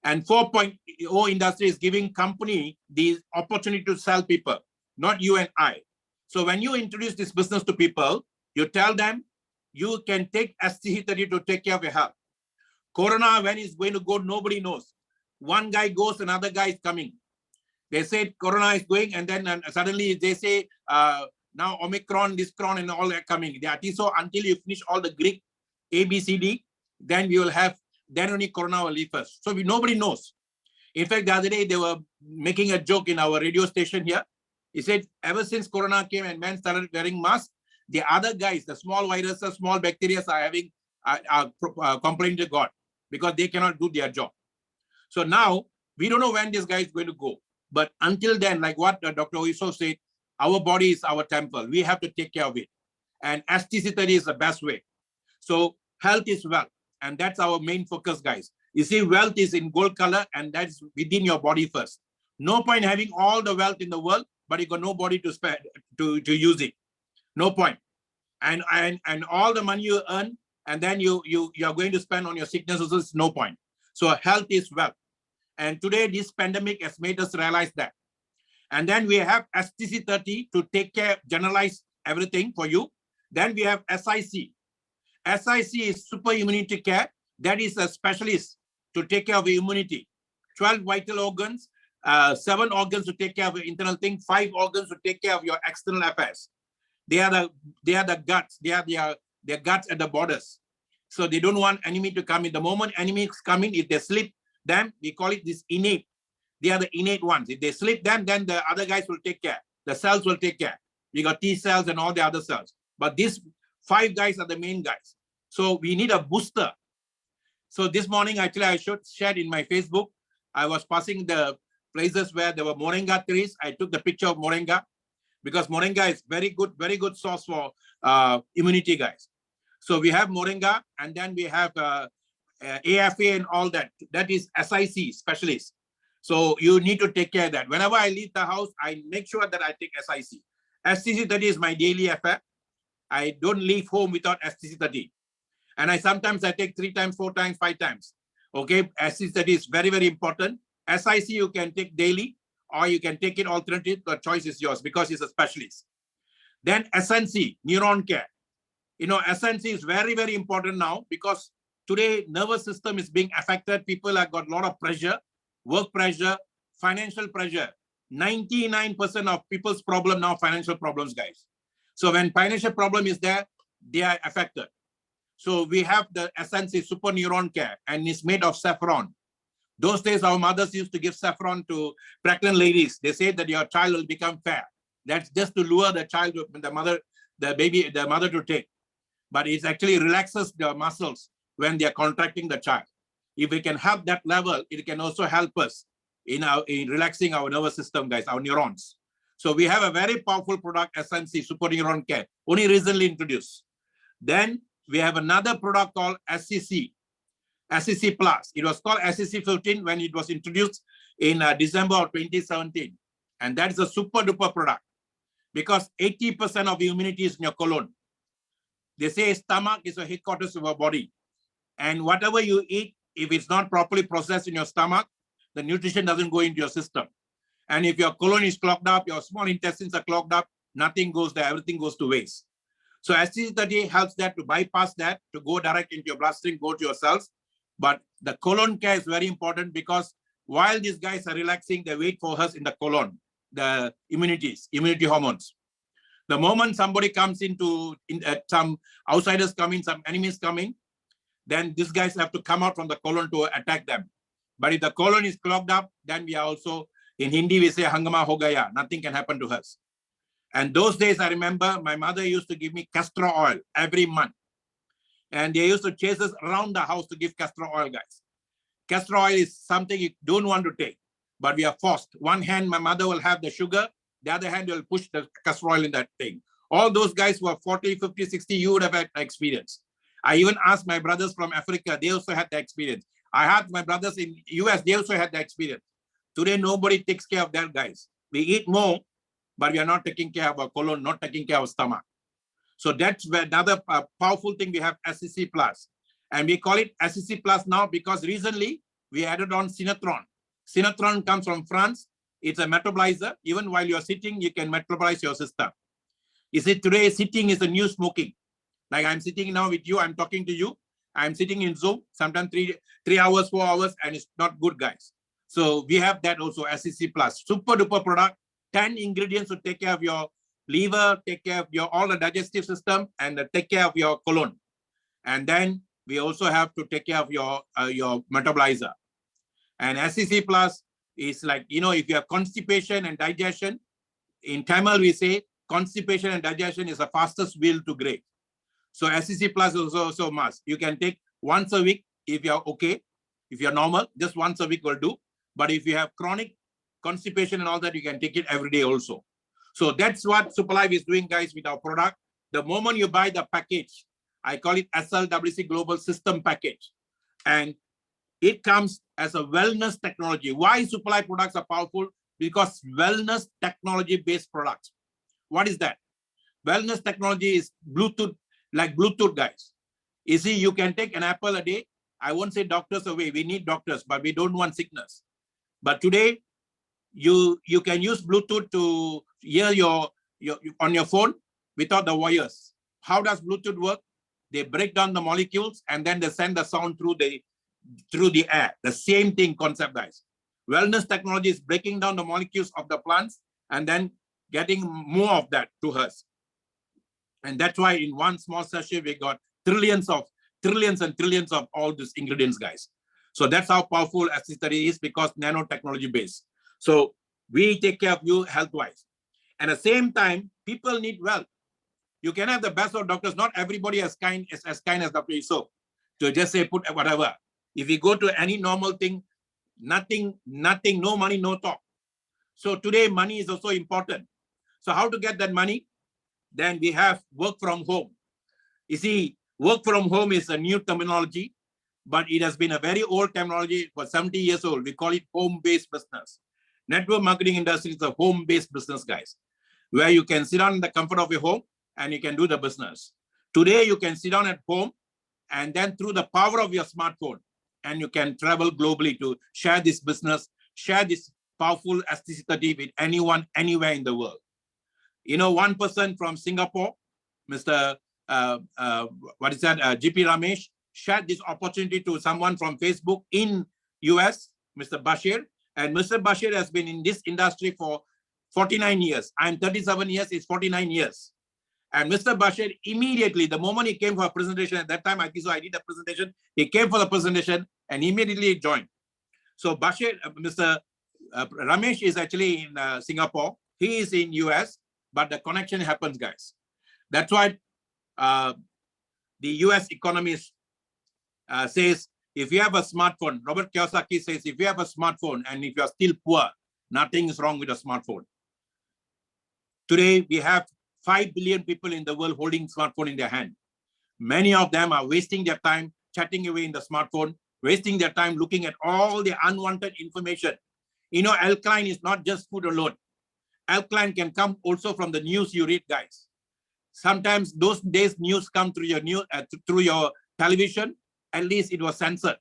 And 4.0 industry is giving company the opportunity to sell people, not you and I. So when you introduce this business to people, you tell them you can take STC30 to take care of your health. Corona, when it's going to go, nobody knows. One guy goes, another guy is coming. They said Corona is going, and then suddenly they say now Omicron, this cron, and all are coming. They are so until you finish all the Greek A, B, C, D, then we will have, then only Corona will leave us. So nobody knows. In fact, the other day they were making a joke in our radio station here. He said, ever since Corona came and men started wearing masks, the other guys, the small viruses, small bacteria are having complaining to God because they cannot do their job. So now we don't know when this guy is going to go. But until then, like what Dr. Oiso said, our body is our temple. We have to take care of it. And STC30 is the best way. So health is wealth. And that's our main focus, guys. You see, wealth is in gold color, and that's within your body first. No point having all the wealth in the world, but you got nobody to spend to use it. No point. And all the money you earn, and then you are going to spend on your sicknesses, is no point. So health is wealth. And today, this pandemic has made us realize that. And then we have STC30 to take care, generalize everything for you. Then we have SIC. SIC is super immunity care. That is a specialist to take care of your immunity. 12 vital organs, 7 organs to take care of your internal thing, 5 organs to take care of your external affairs. They are the guts. They are their guts at the borders. So they don't want enemy to come in. The moment enemies come in, if they slip them, we call it this innate. They are the innate ones. If they slip them, then the other guys will take care. The cells will take care. We got T cells and all the other cells. But these 5 guys are the main guys. So we need a booster. So this morning, actually, I shared in my Facebook. I was passing the places where there were moringa trees. I took the picture of moringa because moringa is very good source for immunity, guys. So we have moringa, and then we have AFA and all that. That is SIC, specialist. So you need to take care of that. Whenever I leave the house, I make sure that I take SIC. STC30 is my daily affair. I don't leave home without STC30. And I sometimes take 3 times, 4 times, 5 times. Okay, STC30 is very, very important. SIC you can take daily, or you can take it alternative. The choice is yours because it's a specialist. Then SNC, neuron care. You know, SNC is very, very important now because today nervous system is being affected. People have got a lot of pressure, work pressure, financial pressure. 99% of people's problem now, financial problems, guys. So when financial problem is there, they are affected. So we have the SNC super neuron care, and it's made of saffron. Those days, our mothers used to give saffron to pregnant ladies. They say that your child will become fair. That's just to lure the child, the mother to take. But it actually relaxes the muscles when they are contracting the child. If we can have that level, it can also help us in relaxing our nervous system, guys, our neurons. So we have a very powerful product, SNC, Super Neuron Care, only recently introduced. Then we have another product called SCC Plus. It was called SCC 15 when it was introduced in December of 2017. And that is a super duper product because 80% of the immunity is in your colon. They say stomach is the headquarters of our body. And whatever you eat, if it's not properly processed in your stomach, the nutrition doesn't go into your system. And if your colon is clogged up, your small intestines are clogged up, nothing goes there, everything goes to waste. So STC30 helps that to bypass that, to go direct into your bloodstream, go to your cells. But the colon care is very important because while these guys are relaxing, they wait for us in the colon, the immunity hormones. The moment somebody comes some outsiders coming, some enemies coming, then these guys have to come out from the colon to attack them. But if the colon is clogged up, then we are also, in Hindi, we say, hangama ho gaya, nothing can happen to us. And those days, I remember my mother used to give me castor oil every month. And they used to chase us around the house to give castor oil, guys. Castor oil is something you don't want to take, but we are forced. One hand, my mother will have the sugar. The other hand will push the castor oil in that thing. All those guys who are 40, 50, 60, you would have had experience. I even asked my brothers from Africa, they also had the experience. I had my brothers in US, they also had the experience. Today, nobody takes care of that, guys. We eat more, but we are not taking care of our colon, not taking care of our stomach. So that's another powerful thing. We have SCC Plus. And we call it SCC Plus now because recently we added on Sinetron. Sinetron comes from France. It's a metabolizer. Even while you're sitting, you can metabolize your system. You see, today sitting is the new smoking. Like I'm sitting now with you, I'm talking to you. I'm sitting in Zoom, sometimes 3 hours, 4 hours, and it's not good, guys. So we have that also, SEC Plus, super duper product, 10 ingredients to take care of your liver, take care of your all the digestive system, and take care of your colon. And then we also have to take care of your metabolizer. And SEC Plus is like, you know, if you have constipation and digestion, in Tamil we say constipation and digestion is the fastest wheel to grave. So SEC Plus is also must. You can take once a week if you're okay. If you're normal, just once a week will do. But if you have chronic constipation and all that, you can take it every day also. So that's what Superlife is doing, guys, with our product. The moment you buy the package, I call it SLWC Global System Package. And it comes as a wellness technology. Why Superlife products are powerful? Because wellness technology-based products. What is that? Wellness technology is Bluetooth, like Bluetooth, guys. You see, you can take an apple a day. I won't say doctors away. We need doctors, but we don't want sickness. But today, you can use Bluetooth to hear your on your phone without the wires. How does Bluetooth work? They break down the molecules and then they send the sound through the air. The same thing concept, guys. Wellness technology is breaking down the molecules of the plants and then getting more of that to us. And that's why in one small sachet, we got trillions and trillions of all these ingredients, guys. So that's how powerful SC30 is, because nanotechnology based. So we take care of you health-wise. And at the same time, people need wealth. You can have the best of doctors. Not everybody is as kind as Dr. Yusof to just say put whatever. If you go to any normal thing, nothing, no money, no talk. So today money is also important. So how to get that money? Then we have work from home. You see, work from home is a new terminology, but it has been a very old terminology for 70 years old. We call it home-based business. Network marketing industry is a home-based business, guys, where you can sit down in the comfort of your home and you can do the business. Today, you can sit down at home and then through the power of your smartphone, and you can travel globally to share this business, share this powerful STC30 with anyone, anywhere in the world. You know, one person from Singapore, Mr. GP Ramesh, shared this opportunity to someone from Facebook in US, Mr. Bashir. And Mr. Bashir has been in this industry for 49 years. I'm 37 years, it's 49 years. And Mr. Bashir immediately, the moment he came for a presentation, at that time, I think so, I did a presentation, he came for the presentation and immediately joined. So Bashir, Mr. Ramesh is actually in Singapore. He is in US, but the connection happens, guys. That's why the US economist says, if you have a smartphone, Robert Kiyosaki says, if you have a smartphone and if you're still poor, nothing is wrong with a smartphone. Today, we have 5 billion people in the world holding smartphone in their hand. Many of them are wasting their time chatting away in the smartphone, wasting their time looking at all the unwanted information. You know, alkaline is not just food alone. Alkaline can come also from the news you read, guys. Sometimes those days news come through your through your television. At least it was censored.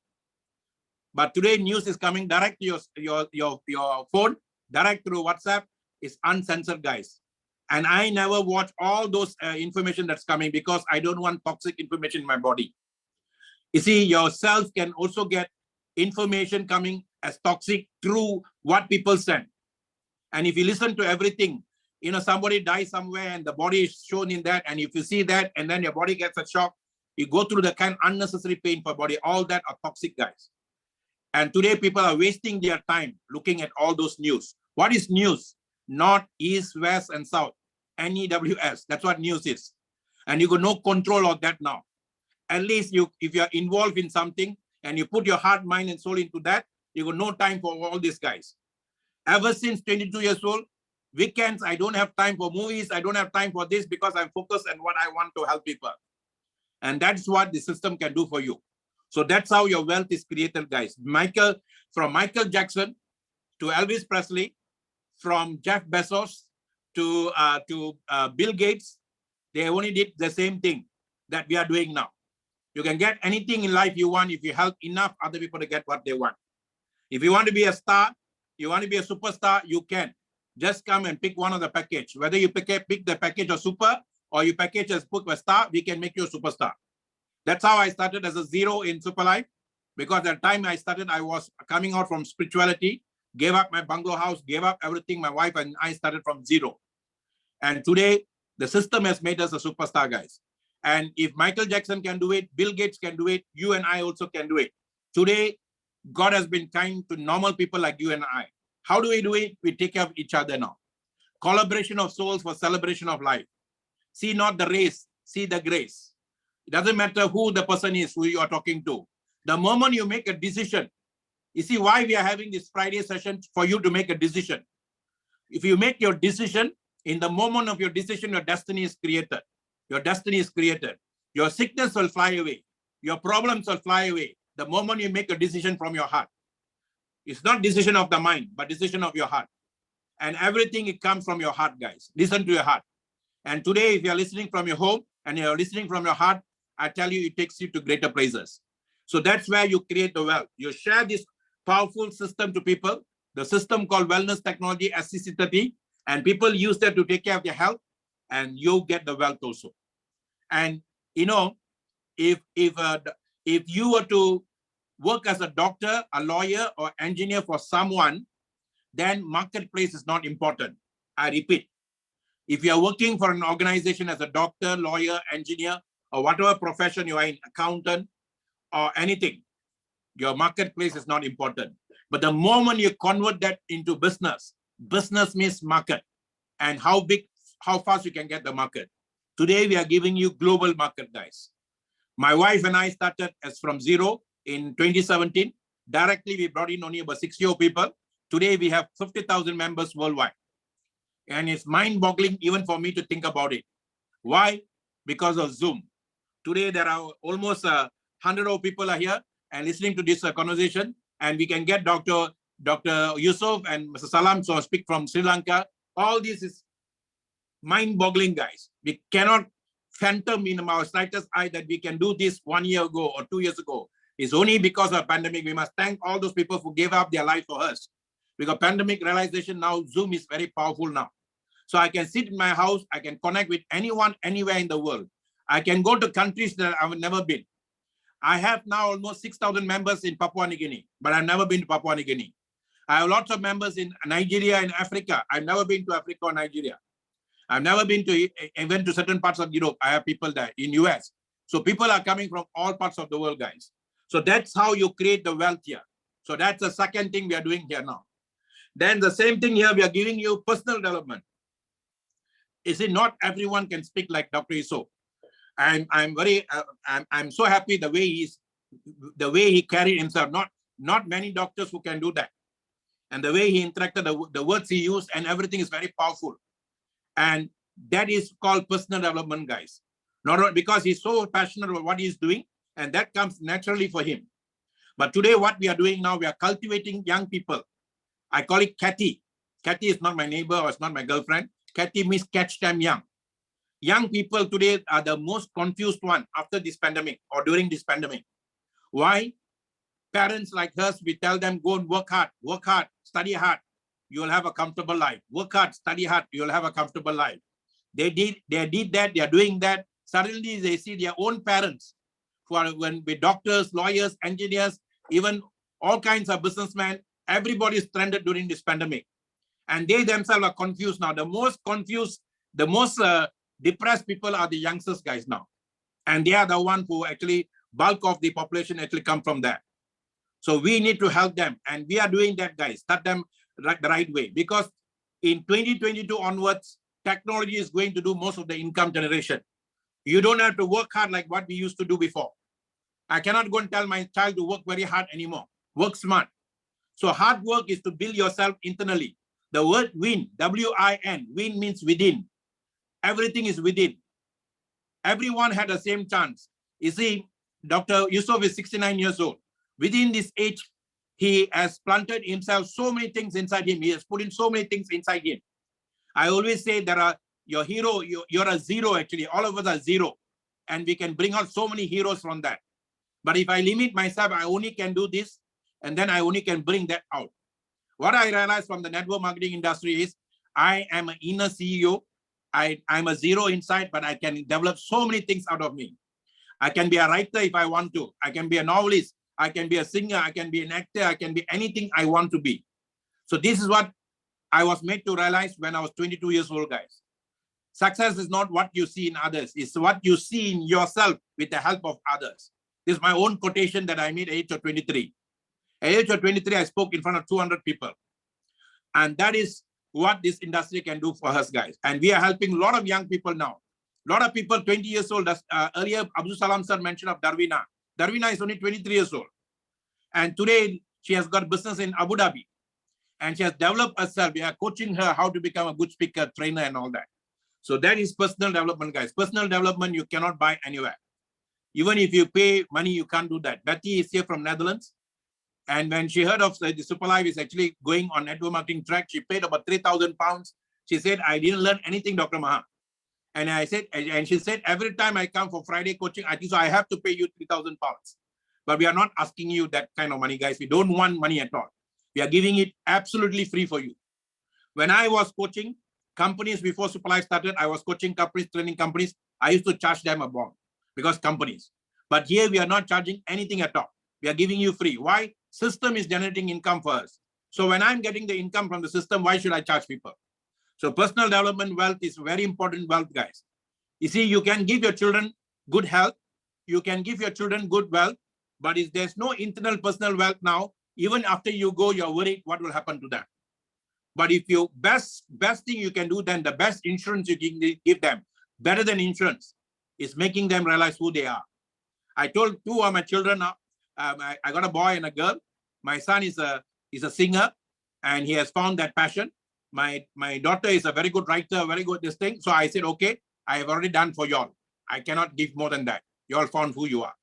But today news is coming direct to your phone, direct through WhatsApp. Is uncensored, guys. And I never watch all those information that's coming because I don't want toxic information in my body. You see, yourself can also get information coming as toxic through what people send. And if you listen to everything, you know, somebody dies somewhere and the body is shown in that. And if you see that and then your body gets a shock, you go through the kind of unnecessary pain for body. All that are toxic, guys. And today people are wasting their time looking at all those news. What is news? North, east, west, and south. NEWS. That's what news is. And you got no control of that now. At least if you're involved in something and you put your heart, mind, and soul into that, you got no time for all these guys. Ever since 22 years old, weekends, I don't have time for movies. I don't have time for this because I'm focused on what I want to help people. And that's what the system can do for you. So that's how your wealth is created, guys. From Michael Jackson to Elvis Presley, from Jeff Bezos to Bill Gates, they only did the same thing that we are doing now. You can get anything in life you want if you help enough other people to get what they want. If you want to be a star, you want to be a superstar, you can. Just come and pick one of the package. Whether you pick the package of super or you package as book a star, we can make you a superstar. That's how I started as a zero in Superlife. Because at the time I started, I was coming out from spirituality, gave up my bungalow house, gave up everything. My wife and I started from zero. And today, the system has made us a superstar, guys. And if Michael Jackson can do it, Bill Gates can do it, you and I also can do it. Today, God has been kind to normal people like you and I. How do we do it? We take care of each other now. Collaboration of souls for celebration of life. See not the race, see the grace. It doesn't matter who the person is, who you are talking to. The moment you make a decision, you see why we are having this Friday session, for you to make a decision. If you make your decision, in the moment of your decision, your destiny is created. Your destiny is created. Your sickness will fly away. Your problems will fly away. The moment you make a decision from your heart. It's not decision of the mind, but decision of your heart. And everything, it comes from your heart, guys. Listen to your heart. And today, if you're listening from your home and you're listening from your heart, I tell you, it takes you to greater places. So that's where you create the wealth. You share this powerful system to people, the system called Wellness Technology SCC30, and people use that to take care of their health, and you get the wealth also. And you know, if you were to work as a doctor, a lawyer, or engineer for someone, then marketplace is not important. I repeat, if you are working for an organization as a doctor, lawyer, engineer, or whatever profession you are in, accountant, or anything, your marketplace is not important. But the moment you convert that into business, business means market, and how big, how fast you can get the market. Today, we are giving you global market, guys. My wife and I started as from zero in 2017. Directly, we brought in only about 60 people. Today, we have 50,000 members worldwide. And it's mind-boggling even for me to think about it. Why? Because of Zoom. Today, there are almost 100 people are here and listening to this conversation. And we can get Dr. Yusuf and Mr. Salam, so I speak from Sri Lanka. All this is mind-boggling, guys. We cannot phantom in our slightest eye that we can do this 1 year ago or 2 years ago. It's only because of pandemic. We must thank all those people who gave up their life for us. Because pandemic realization now, Zoom is very powerful now. So I can sit in my house, I can connect with anyone, anywhere in the world. I can go to countries that I've never been. I have now almost 6,000 members in Papua New Guinea, but I've never been to Papua New Guinea. I have lots of members in Nigeria and Africa. I've never been to Africa or Nigeria. I've never been to, even to certain parts of Europe. I have people there in US. So people are coming from all parts of the world, guys. So that's how you create the wealth here. So that's the second thing we are doing here now. Then the same thing here, we are giving you personal development. Is it not everyone can speak like Dr. Yusuf? I'm so happy the way he carried himself. Not many doctors who can do that. And the way he interacted, the words he used, and everything is very powerful. And that is called personal development, guys. Not because he's so passionate about what he's doing, and that comes naturally for him. But today, what we are doing now, we are cultivating young people. I call it Cathy. Cathy is not my neighbor or it's not my girlfriend. Cathy means catch them young. Young people today are the most confused one after this pandemic or during this pandemic. Why? Parents like us, we tell them, go and work hard, study hard. You will have a comfortable life. Work hard, study hard, you will have a comfortable life. They did that, they are doing that. Suddenly they see their own parents who are with doctors, lawyers, engineers, even all kinds of businessmen. Everybody is stranded during this pandemic. And they themselves are confused now. The most confused, the most depressed people are the youngsters, guys, now. And they are the one who actually, bulk of the population actually come from there. So we need to help them. And we are doing that, guys. Start them the right way. Because in 2022 onwards, technology is going to do most of the income generation. You don't have to work hard like what we used to do before. I cannot go and tell my child to work very hard anymore. Work smart. So hard work is to build yourself internally. The word win, W-I-N, win means within. Everything is within. Everyone had the same chance. You see, Dr. Yusuf is 69 years old. Within this age, he has planted himself so many things inside him. He has put in so many things inside him. I always say there are your hero, you're a zero actually. All of us are zero. And we can bring out so many heroes from that. But if I limit myself, I only can do this, and then I only can bring that out. What I realized from the network marketing industry is I am an inner CEO. I'm a zero inside, but I can develop so many things out of me. I can be a writer if I want to. I can be a novelist. I can be a singer, I can be an actor, I can be anything I want to be. So this is what I was made to realize when I was 22 years old, guys. Success is not what you see in others, it's what you see in yourself with the help of others. This is my own quotation that I made at the age of 23. At the age of 23, I spoke in front of 200 people. And that is what this industry can do for us, guys. And we are helping a lot of young people now. A lot of people 20 years old. Earlier, Abdul Salam sir mentioned of Darvina. Darvina is only 23 years old. And today, she has got business in Abu Dhabi. And she has developed herself. We are coaching her how to become a good speaker, trainer, and all that. So that is personal development, guys. Personal development you cannot buy anywhere. Even if you pay money, you can't do that. Betty is here from Netherlands. And when she heard of the Superlife is actually going on network marketing track, she paid about 3,000 pounds. She said, I didn't learn anything, Dr. Maha. And I said, and she said, every time I come for Friday coaching, I think so I have to pay you 3,000 pounds. But we are not asking you that kind of money, guys. We don't want money at all. We are giving it absolutely free for you. When I was coaching companies before Superlife started, I was coaching companies, training companies. I used to charge them a bomb because companies. But here we are not charging anything at all. We are giving you free. Why? System is generating income for us. So when I'm getting the income from the system, why should I charge people? So personal development wealth is very important wealth, guys. You see, you can give your children good health. You can give your children good wealth. But if there's no internal personal wealth now, even after you go, you're worried what will happen to them. But if you best thing you can do, then the best insurance you can give them, better than insurance, is making them realize who they are. I told two of my children now, I got a boy and a girl. My son is a singer, and he has found that passion. My daughter is a very good writer, very good this thing. So I said, okay, I have already done for y'all. I cannot give more than that. You all found who you are.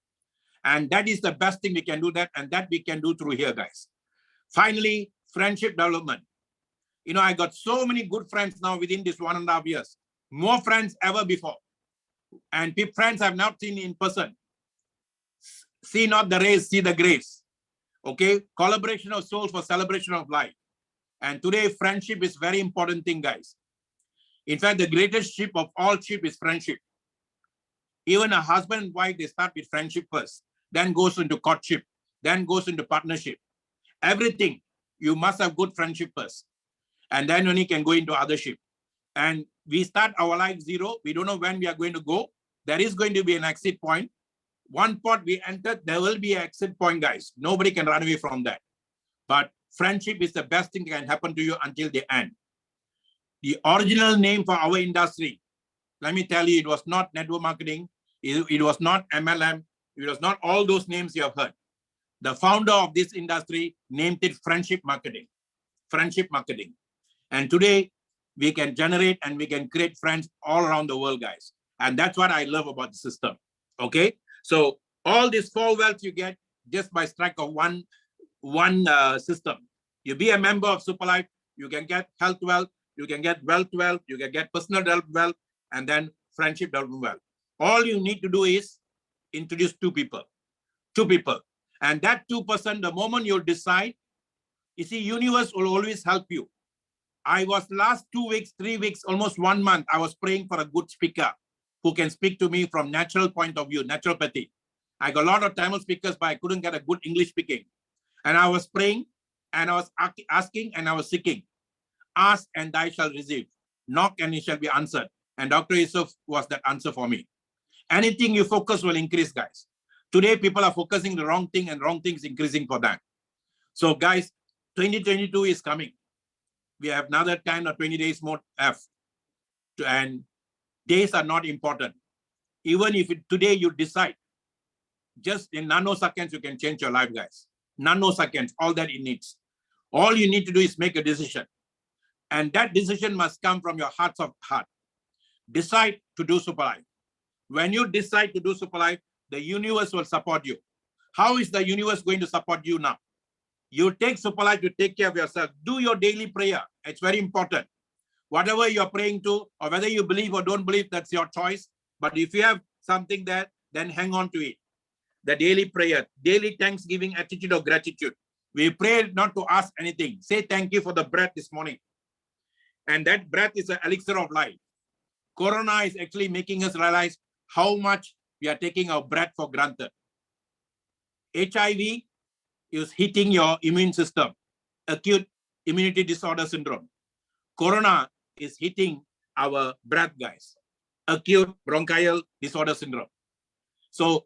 And that is the best thing we can do that. And that we can do through here, guys. Finally, friendship development. You know, I got so many good friends now within this 1.5 years. More friends ever before. And friends I've not seen in person. See not the race, see the grace. Okay, collaboration of souls for celebration of life. And today, friendship is very important thing, guys. In fact, the greatest ship of all ship is friendship. Even a husband and wife, they start with friendship first, then goes into courtship, then goes into partnership. Everything, you must have good friendship first. And then only can go into other ship. And we start our life zero. We don't know when we are going to go. There is going to be an exit point. One pot we entered, there will be an exit point, guys. Nobody can run away from that. But friendship is the best thing that can happen to you until the end. The original name for our industry, let me tell you, it was not network marketing. It was not MLM. It was not all those names you have heard. The founder of this industry named it friendship marketing. Friendship marketing. And today, we can generate and we can create friends all around the world, guys. And that's what I love about the system. Okay? So all these 4 wealth you get just by strike of one system. You be a member of Superlife, you can get health wealth, you can get wealth wealth, you can get personal development wealth, and then friendship development wealth. All you need to do is introduce 2 people. 2 people. And that 2%, the moment you decide, you see, universe will always help you. I was last 2 weeks, 3 weeks, almost 1 month, I was praying for a good speaker who can speak to me from natural point of view, naturopathy. I got a lot of Tamil speakers, but I couldn't get a good English speaking. And I was praying and I was asking and I was seeking. Ask and thou shalt receive. Knock and it shall be answered. And Dr. Yusuf was that answer for me. Anything you focus will increase, guys. Today, people are focusing the wrong thing and wrong things increasing for them. So guys, 2022 is coming. We have another 10 or 20 days more left. And days are not important. Even if today you decide, just in nanoseconds, you can change your life, guys. Nanoseconds, all that it needs. All you need to do is make a decision. And that decision must come from your hearts of heart. Decide to do Superlife. When you decide to do Superlife, the universe will support you. How is the universe going to support you now? You take Superlife to take care of yourself. Do your daily prayer. It's very important. Whatever you're praying to, or whether you believe or don't believe, that's your choice. But if you have something there, then hang on to it. The daily prayer, daily thanksgiving, attitude of gratitude. We pray not to ask anything. Say thank you for the breath this morning. And that breath is an elixir of life. Corona is actually making us realize how much we are taking our breath for granted. HIV is hitting your immune system, acute immunity disorder syndrome. Corona is hitting our breath, guys, acute bronchial disorder syndrome. So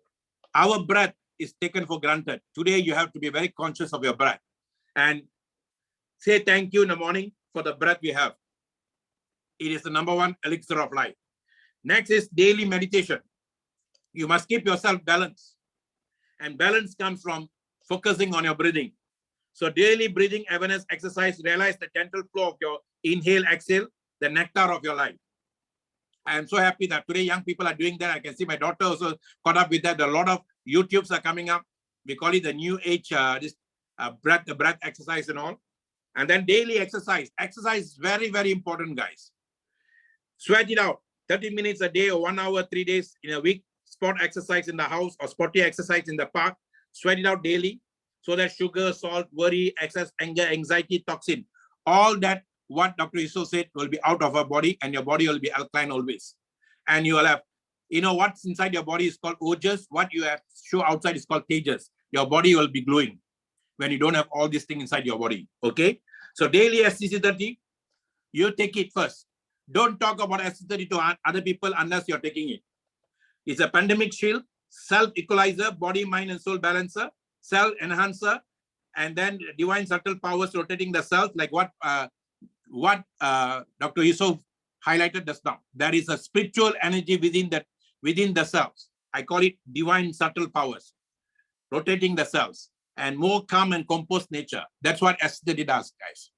our breath is taken for granted. Today, you have to be very conscious of your breath and say thank you in the morning for the breath we have. It is the #1 elixir of life. Next is daily meditation. You must keep yourself balanced. And balance comes from focusing on your breathing. So daily breathing awareness exercise, realize the gentle flow of your inhale, exhale, the nectar of your life. I am so happy that today young people are doing that. I can see my daughter also caught up with that. A lot of YouTubes are coming up. We call it the new age, the breath exercise and all. And then daily exercise. Exercise is very, very important, guys. Sweat it out. 30 minutes a day or 1 hour, 3 days in a week. Sport exercise in the house or sporty exercise in the park. Sweat it out daily so that sugar, salt, worry, excess anger, anxiety, toxin, all that what Dr. Yusuf said will be out of our body and your body will be alkaline always. And you will have, you know, what's inside your body is called ojas. What you have show outside is called tejas. Your body will be glowing when you don't have all these things inside your body. Okay. So daily SCC30, you take it first. Don't talk about SCC30 to other people unless you're taking it. It's a pandemic shield, self-equalizer, body, mind, and soul balancer, cell enhancer, and then divine subtle powers rotating the cells, like what Dr. Yusuf highlighted just now. There is a spiritual energy within the cells. I call it divine subtle powers, rotating the cells, and more calm and composed nature. That's what SCC30 does, guys.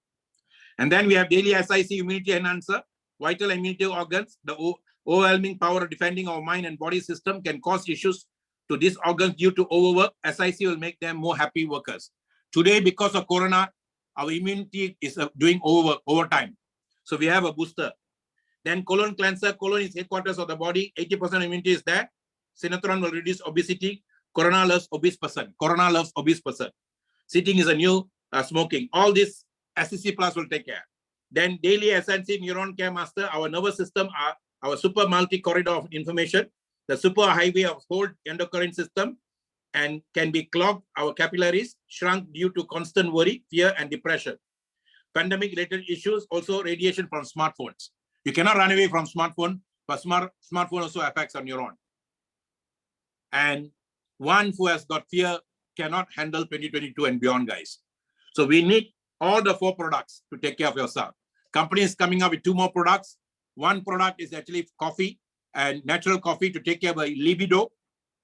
And then we have daily SIC immunity enhancer, vital immunity organs. The overwhelming power of defending our mind and body system can cause issues to these organs due to overwork. SIC will make them more happy workers. Today, because of Corona, our immunity is doing overtime. So we have a booster. Then colon cleanser. Colon is headquarters of the body. 80% immunity is there. Sinatron will reduce obesity. Corona loves obese person. Corona loves obese person. Sitting is a new smoking. All this SCC Plus will take care. Then daily SNC Neuron Care Master. Our nervous system are our super multi-corridor of information, the super highway of whole endocrine system, and can be clogged. Our capillaries shrunk due to constant worry, fear, and depression. Pandemic-related issues, also radiation from smartphones. You cannot run away from smartphone, but smartphone also affects our neuron. And one who has got fear cannot handle 2022 and beyond, guys. So we need all the 4 products to take care of yourself. Company is coming up with 2 more products. One product is actually coffee and natural coffee to take care of a libido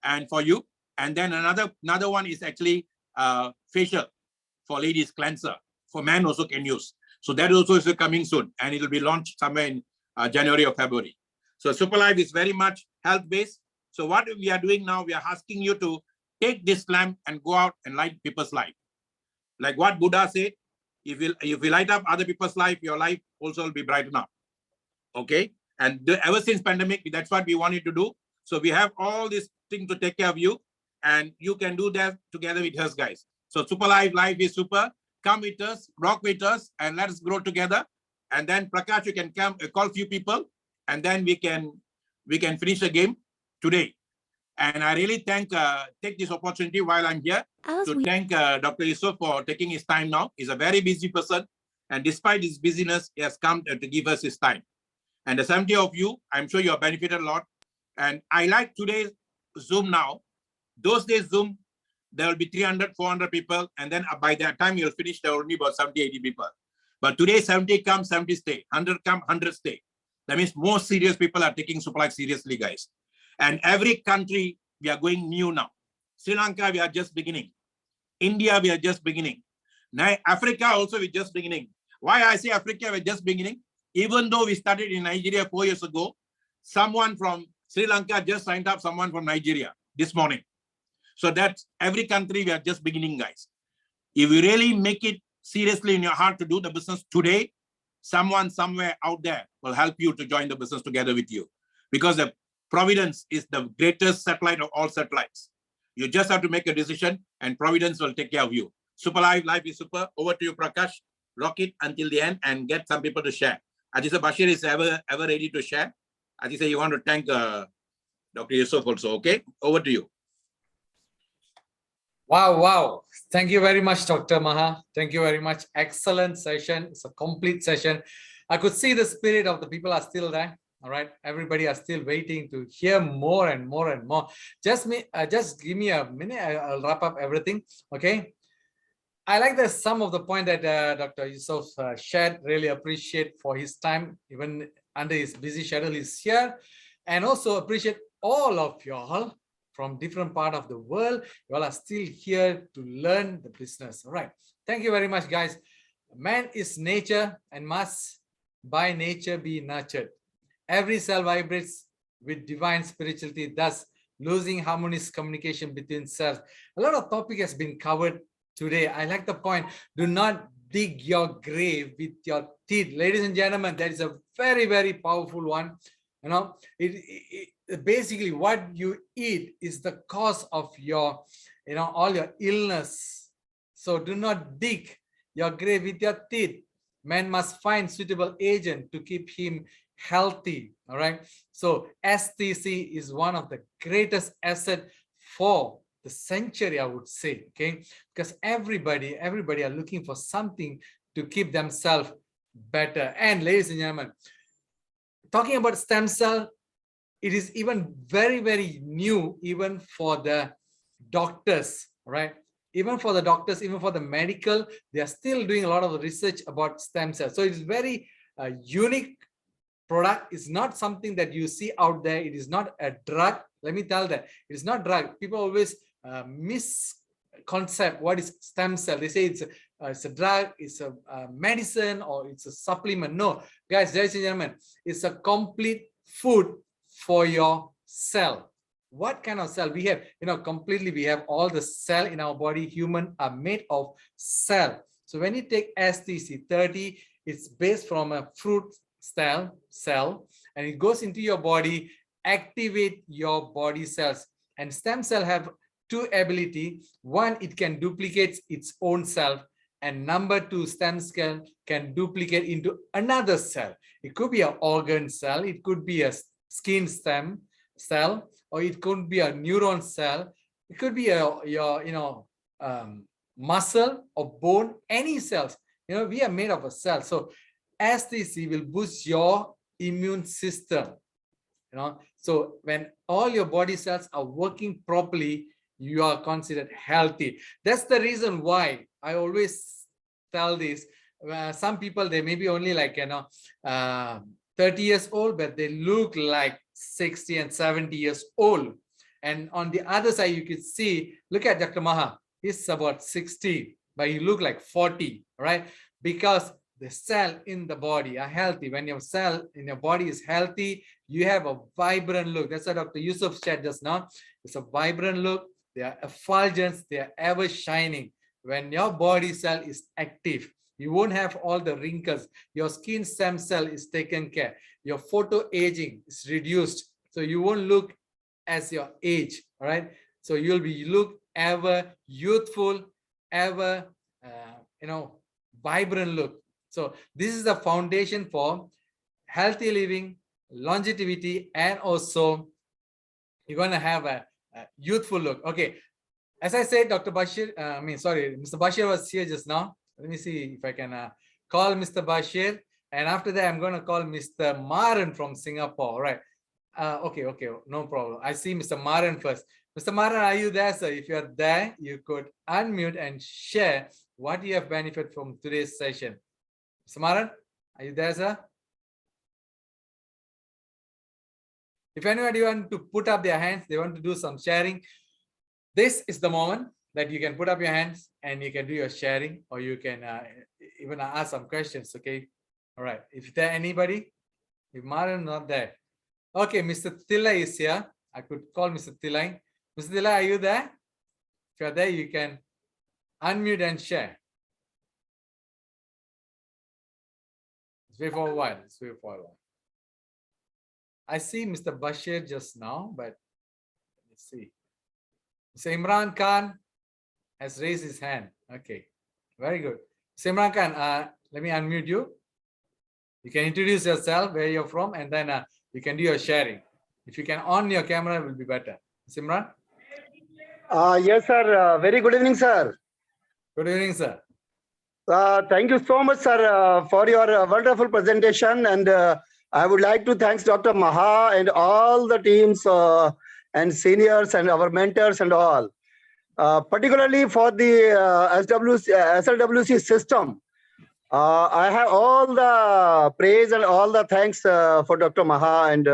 and for you. And then another one is actually facial for ladies, cleanser. For men also can use. So that also is coming soon and it will be launched somewhere in January or February. So Superlife is very much health-based. So what we are doing now, we are asking you to take this lamp and go out and light people's life. Like what Buddha said, if you light up other people's life, your life also will be brightened up. Okay. And ever since pandemic, that's what we wanted to do. So we have all these things to take care of you and you can do that together with us, guys. So Superlife, life is super. Come with us, rock with us, and let's grow together. And then Prakash, you can come, call a few people, and then we can finish the game today. And I really take this opportunity while I'm here to thank Dr. Yusuf for taking his time now. He's a very busy person. And despite his busyness, he has come to give us his time. And the 70 of you, I'm sure you have benefited a lot. And I like today's Zoom now. Those days Zoom, there will be 300, 400 people. And then by that time you'll finish, there will be about 70, 80 people. But today 70 come, 70 stay. 100 come, 100 stay. That means more serious people are taking Superlife seriously, guys. And every country, we are going new now. Sri Lanka, we are just beginning. India, we are just beginning. Now, Africa also, we're just beginning. Why I say Africa, we're just beginning? Even though we started in Nigeria 4 years ago, someone from Sri Lanka just signed up someone from Nigeria this morning. So that's every country, we are just beginning, guys. If you really make it seriously in your heart to do the business today, someone somewhere out there will help you to join the business together with you. Because the Providence is the greatest satellite of all satellites. You just have to make a decision and Providence will take care of you. Superlife, life is super. Over to you, Prakash. Rock it until the end and get some people to share. Adisa Bashir is ever ready to share. Adisa, you want to thank Dr. Yusuf also, okay? Over to you. Wow, wow. Thank you very much, Dr. Maha. Thank you very much. Excellent session. It's a complete session. I could see the spirit of the people are still there. All right. Everybody are still waiting to hear more and more and more. Just give me a minute. I'll wrap up everything. Okay. I like some of the point that Dr. Yusuf shared. Really appreciate for his time, even under his busy schedule, he's here. And also appreciate all of y'all from different part of the world. You all are still here to learn the business. All right. Thank you very much, guys. Man is nature and must by nature be nurtured. Every cell vibrates with divine spirituality, thus losing harmonious communication between cells. A lot of topic has been covered today. I like the point. Do not dig your grave with your teeth. Ladies and gentlemen, that is a very, very powerful one. You know, basically what you eat is the cause of your, all your illness. So do not dig your grave with your teeth. Man must find suitable agent to keep him healthy. All right. So STC is one of the greatest asset for the century, I would say. Okay, because everybody are looking for something to keep themselves better. And ladies and gentlemen, talking about stem cell, it is even very, very new, even for the doctors, right? Even for the doctors, even for the medical, they are still doing a lot of research about stem cells. So it's very unique product. Is not something that you see out there. It is not a drug. Let me tell that it is not drug. People always misconcept what is stem cell. They say it's a drug, it's a medicine, or it's a supplement. No, guys, ladies and gentlemen, it's a complete food for your cell. What kind of cell we have? Completely we have all the cell in our body. Human are made of cell. So when you take STC30, it's based from a fruit cell, and it goes into your body, activate your body cells. And stem cell have two ability. One, it can duplicate its own self, and number two, stem cell can duplicate into another cell. It could be an organ cell, it could be a skin stem cell, or it could be a neuron cell, it could be your muscle or bone, any cells. We are made of a cell. So STC will boost your immune system. So when all your body cells are working properly, you are considered healthy. That's the reason why I always tell this. Some people, they may be only like 30 years old, but they look like 60 and 70 years old. And on the other side, you can see, look at Dr. Maha. He's about 60, but he look like 40, right? Because the cell in the body are healthy. When your cell in your body is healthy, you have a vibrant look. That's what Dr. Yusuf said just now. It's a vibrant look. They are effulgent. They are ever shining. When your body cell is active, you won't have all the wrinkles. Your skin stem cell is taken care. Your photo aging is reduced. So you won't look as your age, all right? So you'll be look ever youthful, ever, vibrant look. So this is the foundation for healthy living, longevity, and also you're going to have a youthful look. Okay. As I said, Dr. Bashir, Mr. Bashir was here just now. Let me see if I can call Mr. Bashir. And after that, I'm going to call Mr. Maran from Singapore. All right. Okay, no problem. I see Mr. Maran first. Mr. Maran, are you there, sir? If you're there, you could unmute and share what you have benefited from today's session. Mr. Maran, are you there, sir? If anybody want to put up their hands, they want to do some sharing, this is the moment that you can put up your hands and you can do your sharing, or you can even ask some questions, okay? All right, if there anybody, if Maran not there. Okay, Mr. Tillai is here. I could call Mr. Tillai. Mr. Tillai, are you there? If you're there, you can unmute and share. Wait for a while. Let's wait for a while. I see Mr. Bashir just now, but let's see. Mr. Imran Khan has raised his hand. Okay, very good. Mr. Imran Khan, let me unmute you. You can introduce yourself, where you're from, and then you can do your sharing. If you can on your camera, it will be better. Mr. Imran? Yes, sir. Very good evening, sir. Good evening, sir. Thank you so much, sir, for your wonderful presentation. And I would like to thank Dr. Maha and all the teams and seniors and our mentors and all, particularly for the SLWC system. I have all the praise and all the thanks for Dr. Maha and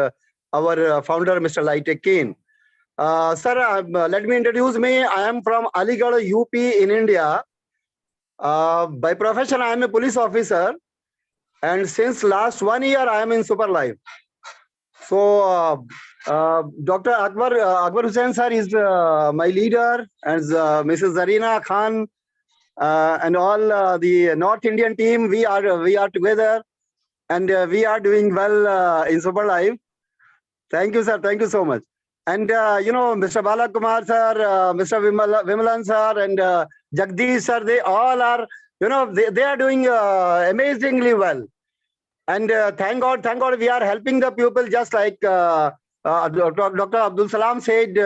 our founder, Mr. Laitek Keen. Sir, let me introduce me. I am from Aligarh, UP in India. By profession, I am a police officer. And since last 1 year, I am in Super Life. So, Dr. Akbar Hussain sir is my leader, and Mrs. Zarina Khan and all the North Indian team. We are together, and we are doing well in Super Life. Thank you, sir. Thank you so much. And Mr. Bala Kumar sir, Mr. Vimalan sir, and Jagdish sir, they all are, they are doing amazingly well. And thank God, we are helping the people just like Dr. Abdul Salam said,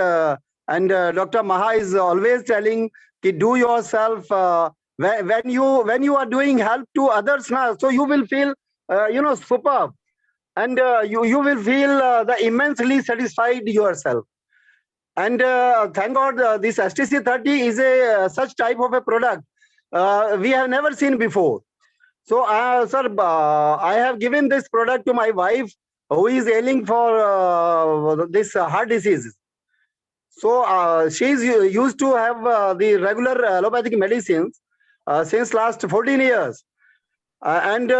and Dr. Maha is always telling, do yourself when you are doing help to others now, so you will feel superb, and you will feel the immensely satisfied yourself. And thank God, this STC 30 is a such type of a product we have never seen before. So, sir, I have given this product to my wife who is ailing for this heart disease. So, she is used to have the regular allopathic medicines since last 14 years. And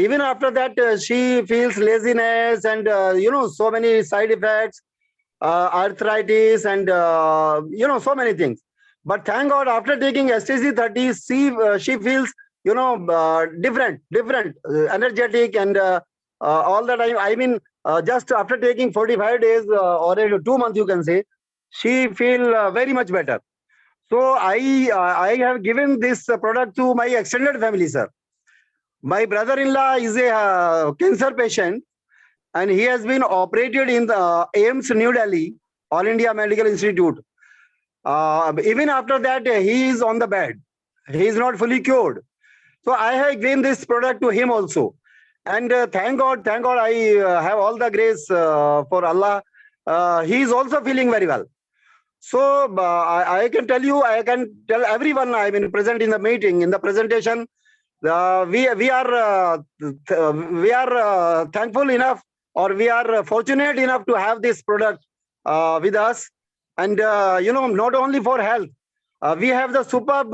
even after that, she feels laziness and, so many side effects, arthritis and, so many things. But thank God, after taking STC 30, she feels different, energetic, and all the time. I mean, just after taking 45 days or 2 months, you can say, she feel very much better. So I have given this product to my extended family, sir. My brother-in-law is a cancer patient, and he has been operated in the AIIMS New Delhi, All India Medical Institute. Even after that, he is on the bed. He is not fully cured. So I have given this product to him also. And thank God, I have all the grace for Allah. He is also feeling very well. So I can tell you, I can tell everyone, I mean, present in the meeting, in the presentation, we are thankful enough, or we are fortunate enough to have this product with us. And, not only for health, we have the superb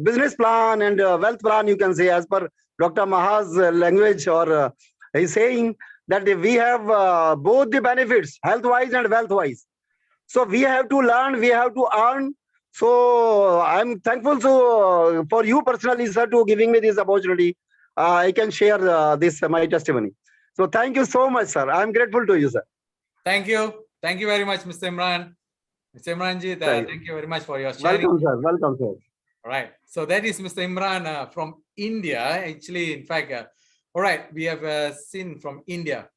business plan and wealth plan, you can say, as per Dr. Maha's language, or he's saying that we have both the benefits, health-wise and wealth-wise. So we have to learn, we have to earn. So I'm thankful for you personally, sir, to giving me this opportunity. I can share this my testimony. So thank you so much, sir. I'm grateful to you, sir. Thank you. Thank you very much, Mr. Imran. Mr. Imranji, thank you very much for your sharing. Welcome, sir. Welcome, sir. All right. So that is Mr. Imran from India. Actually, in fact, all right, we have seen from India.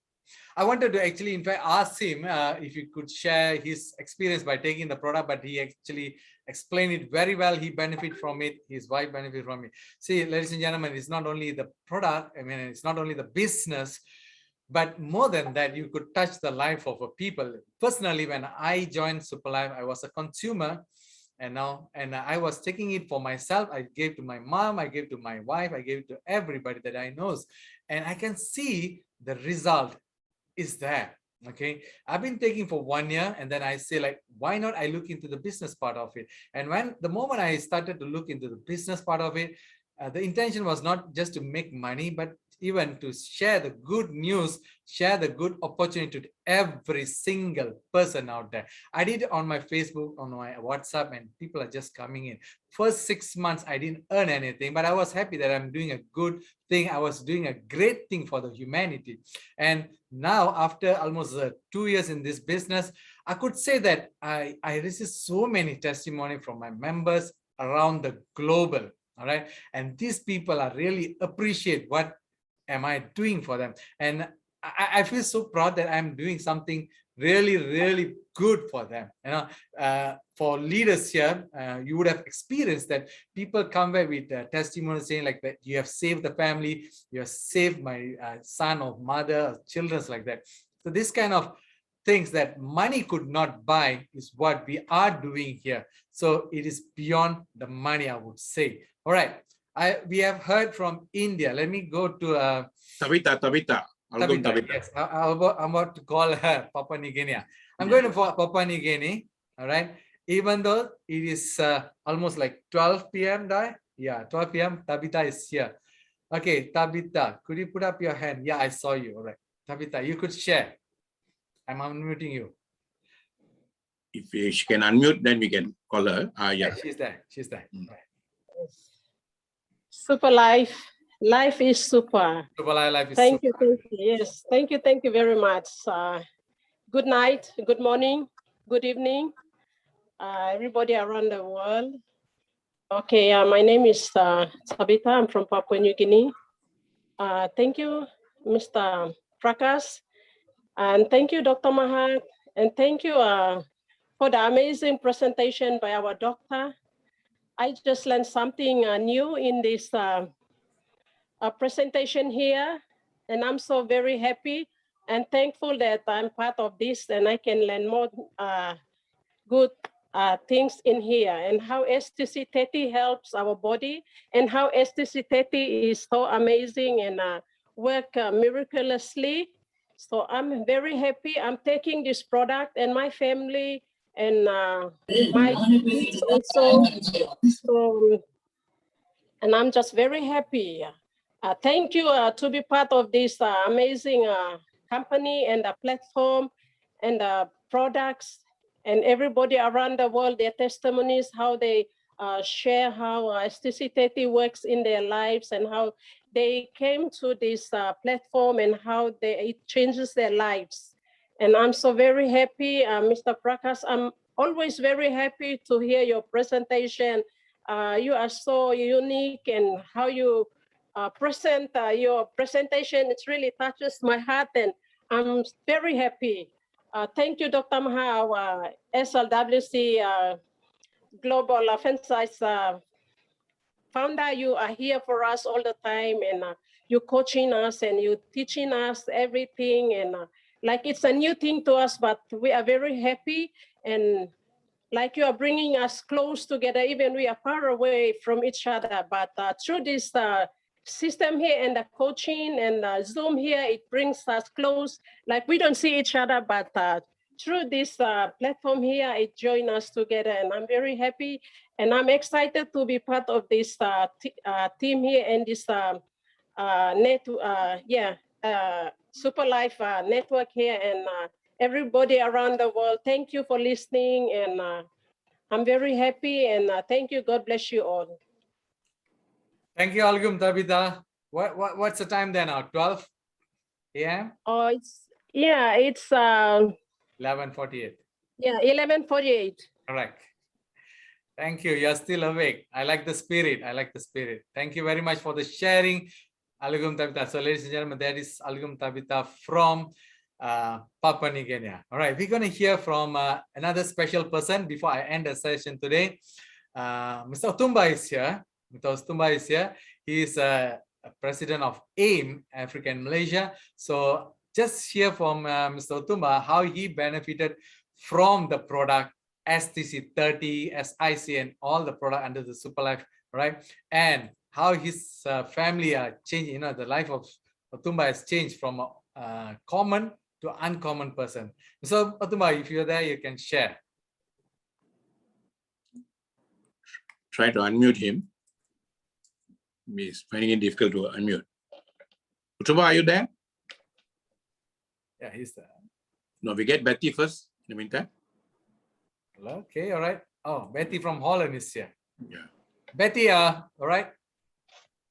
I wanted to actually, in fact, ask him if he could share his experience by taking the product, but he actually explained it very well. He benefit from it. His wife benefit from it. See, ladies and gentlemen, it's not only the product. I mean, it's not only the business, but more than that, you could touch the life of a people. Personally, when I joined Superlife, I was a consumer, and I was taking it for myself. I gave to my mom, I gave to my wife, I gave to everybody that I know, and I can see the result is there. Okay, I've been taking for 1 year, and then I say, like, why not I look into the business part of it? And the moment I started to look into the business part of it, the intention was not just to make money, but even to share the good news, share the good opportunity to every single person out there. I did it on my Facebook, on my WhatsApp, and people are just coming in. First 6 months, I didn't earn anything, but I was happy that I'm doing a good thing. I was doing a great thing for the humanity. And now, after almost 2 years in this business, I could say that I received so many testimonies from my members around the global. All right. And these people are really appreciate what am I doing for them. And I feel so proud that I'm doing something really, really good for them. For leaders here, you would have experienced that people come back with testimonies saying like that you have saved the family, you have saved my son or mother, or children like that. So this kind of things that money could not buy is what we are doing here. So it is beyond the money, I would say. All right. We have heard from India. Let me go to Tabitha. Algum Tabitha. Tabitha. Yes, I'm about to call her Papua New Guinea. I'm going to Papua New Guinea. All right. Even though it is almost like 12 p.m. Yeah, 12 p.m. Tabitha is here. Okay, Tabitha, could you put up your hand? Yeah, I saw you. All right. Tabitha, you could share. I'm unmuting you. If she can unmute, then we can call her. Yeah. Yeah, she's there. She's there. Mm. Right. Super life. Life is super. Super life is Thank super. you. Yes, thank you very much. Good night, good morning, good evening, everybody around the world. Okay, my name is Tabitha. I'm from Papua New Guinea. Thank you, Mr. Prakash, and thank you, Dr. Mahat, and thank you for the amazing presentation by our doctor. I just learned something new in this presentation here, and I'm so very happy and thankful that I'm part of this and I can learn more good things in here, and how STC30 helps our body, and how STC30 is so amazing and work miraculously. So I'm very happy. I'm taking this product, and my family and my kids also. So, and I'm just very happy. Thank you to be part of this amazing company and the platform and the products, and everybody around the world, their testimonies, how they share how STC30 works in their lives and how they came to this platform and how it changes their lives. And I'm so very happy, Mr. Prakash. I'm always very happy to hear your presentation. You are so unique, and how you present your presentation, it really touches my heart, and I'm very happy. Thank you, Dr. Maha, our SLWC Global Franchise founder. You are here for us all the time, and you're coaching us and you're teaching us everything. And like it's a new thing to us, but we are very happy. And like you are bringing us close together, even we are far away from each other. But through this system here and the coaching and Zoom here, it brings us close. Like we don't see each other, but through this platform here, it joins us together, and I'm very happy. And I'm excited to be part of this team here and this Super Life network here, and everybody around the world. Thank you for listening, and I'm very happy, and thank you. God bless you all. Thank you, Algum Tabitha. What's the time there now? 12 a.m.? Oh, it's 11:48. Yeah, 11:48. Correct. Thank you. You're still awake. I like the spirit. I like the spirit. Thank you very much for the sharing, Algum Tabitha. So, ladies and gentlemen, that is Algum Tabitha from Papua New Guinea. All right, we're going to hear from another special person before I end the session today. Mr. Otumba is here. Mr. Otumba is here. He is president of AIM, Africa and Malaysia. So just hear from Mr. Otumba how he benefited from the product STC30, SIC, and all the product under the Super Life, right? And how his family are changing. The life of Otumba has changed from a common to uncommon person. So Otumba, if you're there, you can share. Try to unmute him. He's finding it difficult to unmute. Otumba, are you there? Yeah, he's there. No, we get Betty first in the meantime. Okay, all right. Oh, Betty from Holland is here. Yeah. Betty, all right.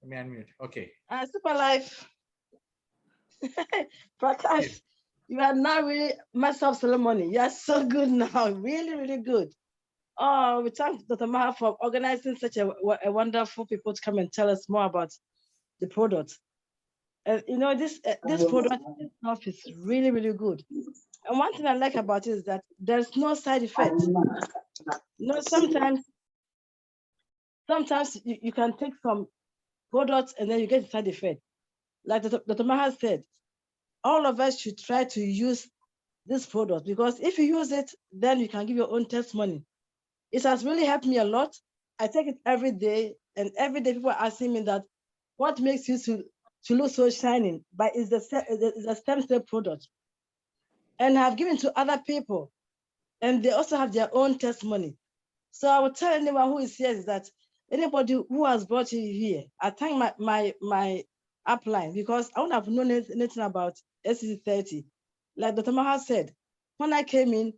Let me unmute. Okay. Super Life. Prakash, you are now really master of ceremony. You are so good now. Really, really good. Oh, we thank Dr. Maha for organizing such a wonderful people to come and tell us more about the product. This product itself is really, really good. And one thing I like about it is that there's no side effect. No, sometimes you can take some products and then you get a side effect. Like Dr. Maha said, all of us should try to use this product, because if you use it, then you can give your own testimony. It has really helped me a lot. I take it every day, and every day people are asking me that, what makes you to look so shining? But it's the stem cell product. And I've given to other people, and they also have their own testimony. So I would tell anyone who is here is that anybody who has brought you here, I thank my upline, because I wouldn't have known anything about SCC30. Like Dr. Maha said, when I came in,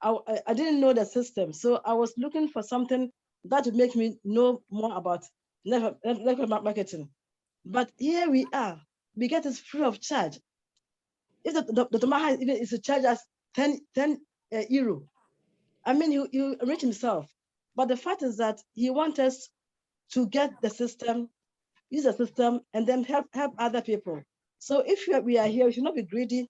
I didn't know the system. So I was looking for something that would make me know more about network marketing. But here we are, we get this free of charge. If Dr. Maha even is to charge us 10 euro, I mean, he enrich himself. But the fact is that he wants us to get the system, use the system, and then help other people. So if we are here, we should not be greedy.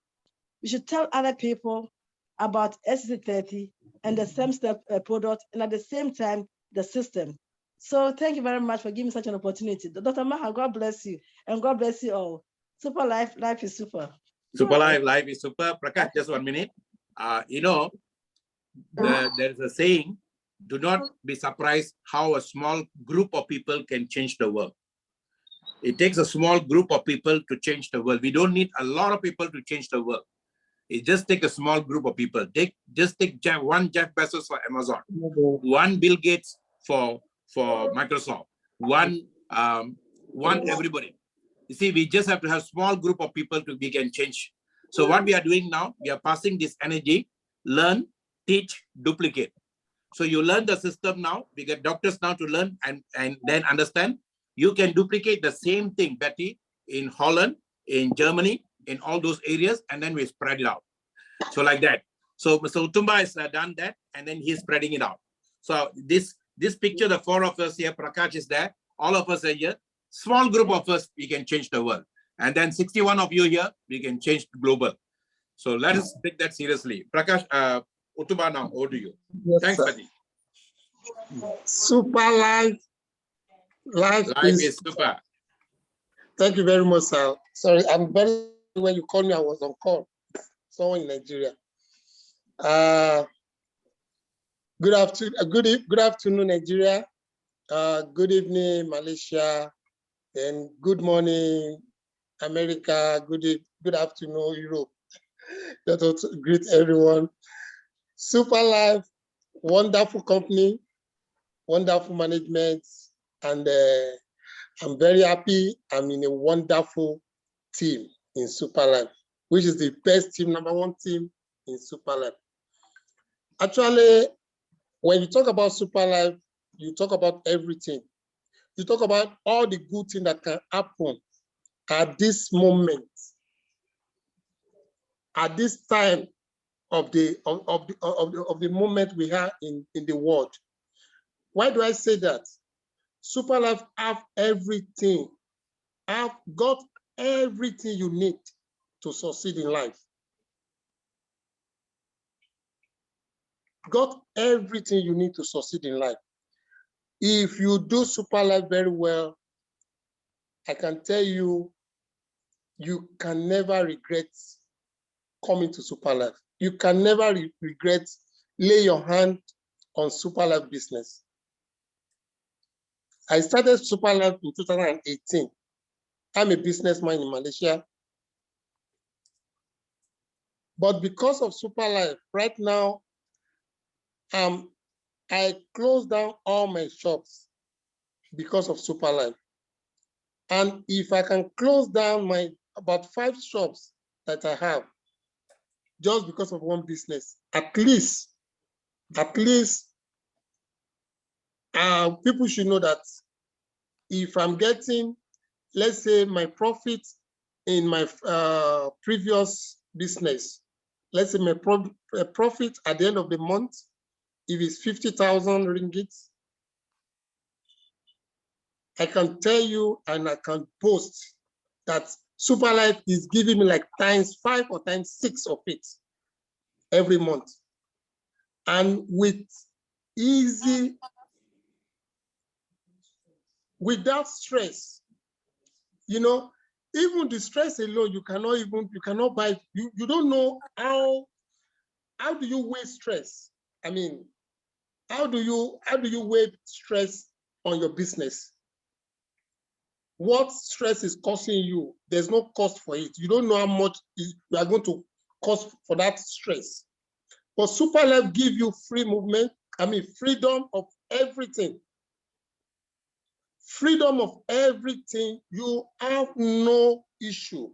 We should tell other people about SCC30 and the stem cell product, and at the same time, the system. So thank you very much for giving such an opportunity. Dr. Maha, God bless you, and God bless you all. Super life is super. Super life is super. Prakash, just 1 minute. You know, there's a saying, do not be surprised how a small group of people can change the world. It takes a small group of people to change the world. We don't need a lot of people to change the world. It just take a small group of people. Just take one Jeff Bezos for Amazon, one Bill Gates for Microsoft, one everybody. You see, we just have to have small group of people we can change. So what we are doing now, we are passing this energy, learn, teach, duplicate. So you learn the system now. We get doctors now to learn and then understand. You can duplicate the same thing, Betty, in Holland, in Germany, in all those areas, and then we spread it out. So like that. So Mr. Utumba has done that, and then he's spreading it out. So this picture, the 4 of us here, Prakash is there, all of us are here. Small group of us, we can change the world. And then 61 of you here, we can change global. So let us take that seriously. Prakash, Utumba now, over to you. Yes, thanks, sir. Betty. Super life. Life is super. Thank you very much, sir. Sorry, I'm very, when you called me, I was on call. Someone in Nigeria. Good afternoon, Nigeria. Good evening, Malaysia. And good morning, America. Good afternoon, Europe. Just to greet everyone. Super Life, wonderful company, wonderful management, and I'm very happy. I'm in a wonderful team in Super Life, which is the best team, #1 team in Super Life. Actually, when you talk about Super Life, you talk about everything. You talk about all the good things that can happen at this moment, at this time of the moment we are in the world. Why do I say that? Super Life have everything, have got everything you need to succeed in life. Got everything you need to succeed in life. If you do Super Life very well, I can tell you, you can never regret coming to Super Life. You can never regret lay your hand on Super Life business. I started Super Life in 2018. I'm a businessman in Malaysia. But because of Super Life, right now, I closed down all my shops because of Super Life. And if I can close down my about 5 shops that I have, just because of one business, at least, people should know that if I'm getting, let's say, my profit in my previous business, let's say my profit at the end of the month, if it's 50,000 ringgit, I can tell you and I can boast that Super Life is giving me like ×5 or ×6 of it. every month. And with easy, without stress, you know, even the stress alone, you cannot buy, you don't know how do you weigh stress? I mean, how do you weigh stress on your business? What stress is causing you? There's no cost for it. You don't know how much you are going to cost for that stress. But SuperLife give you free movement, freedom of everything. Freedom of everything. You have no issue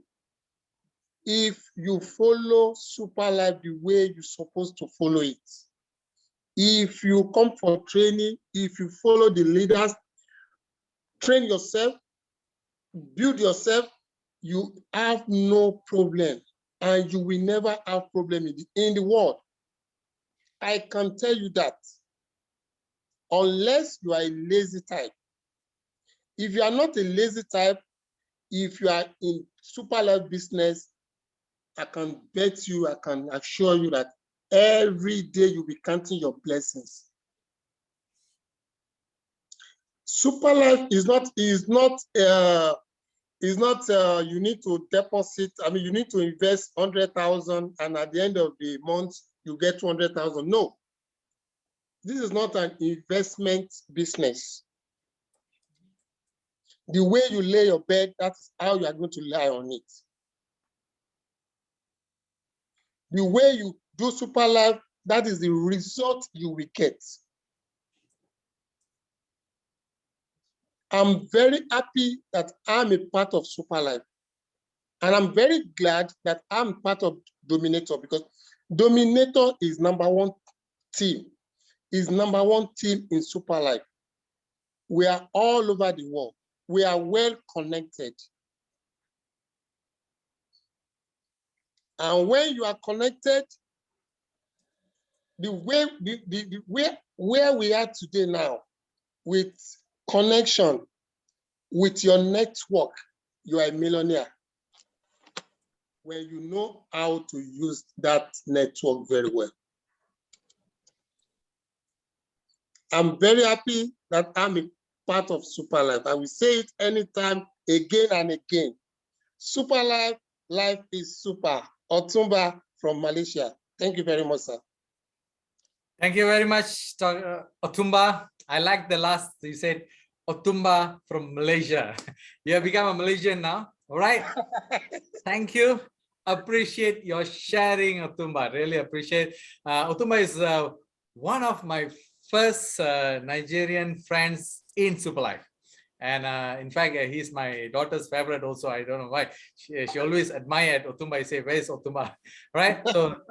if you follow SuperLife the way you're supposed to follow it. If you come for training, if you follow the leaders, train yourself, build yourself, you have no problem, and you will never have problem in the world. I can tell you that, unless you are a lazy type. If you are not a lazy type, if you are in SuperLife business, I can bet you, I can assure you that every day you'll be counting your blessings. SuperLife is not you need to deposit, you need to invest 100,000 and at the end of the month you get 200,000. No, this is not an investment business. The way you lay your bed, that's how you are going to lie on it. The way you do SuperLife, that is the result you will get. I'm very happy that I'm a part of SuperLife. And I'm very glad that I'm part of Dominator, because Dominator is #1 team, is #1 team in SuperLife. We are all over the world. We are well connected. And when you are connected, the way where we are today now, with connection, with your network, you are a millionaire. When you know how to use that network very well. I'm very happy that I'm a part of SuperLife. I will say it anytime, again and again. SuperLife, life is super. Otumba from Malaysia. Thank you very much, sir. Thank you very much, Otumba. I like the last, you said Otumba from Malaysia. You have become a Malaysian now, all right? Thank you. Appreciate your sharing, Otumba. Really appreciate. Otumba is one of my first Nigerian friends in SuperLife. And in fact, he's my daughter's favorite also. I don't know why. She always admired Otumba. I say, where's Otumba? Right? So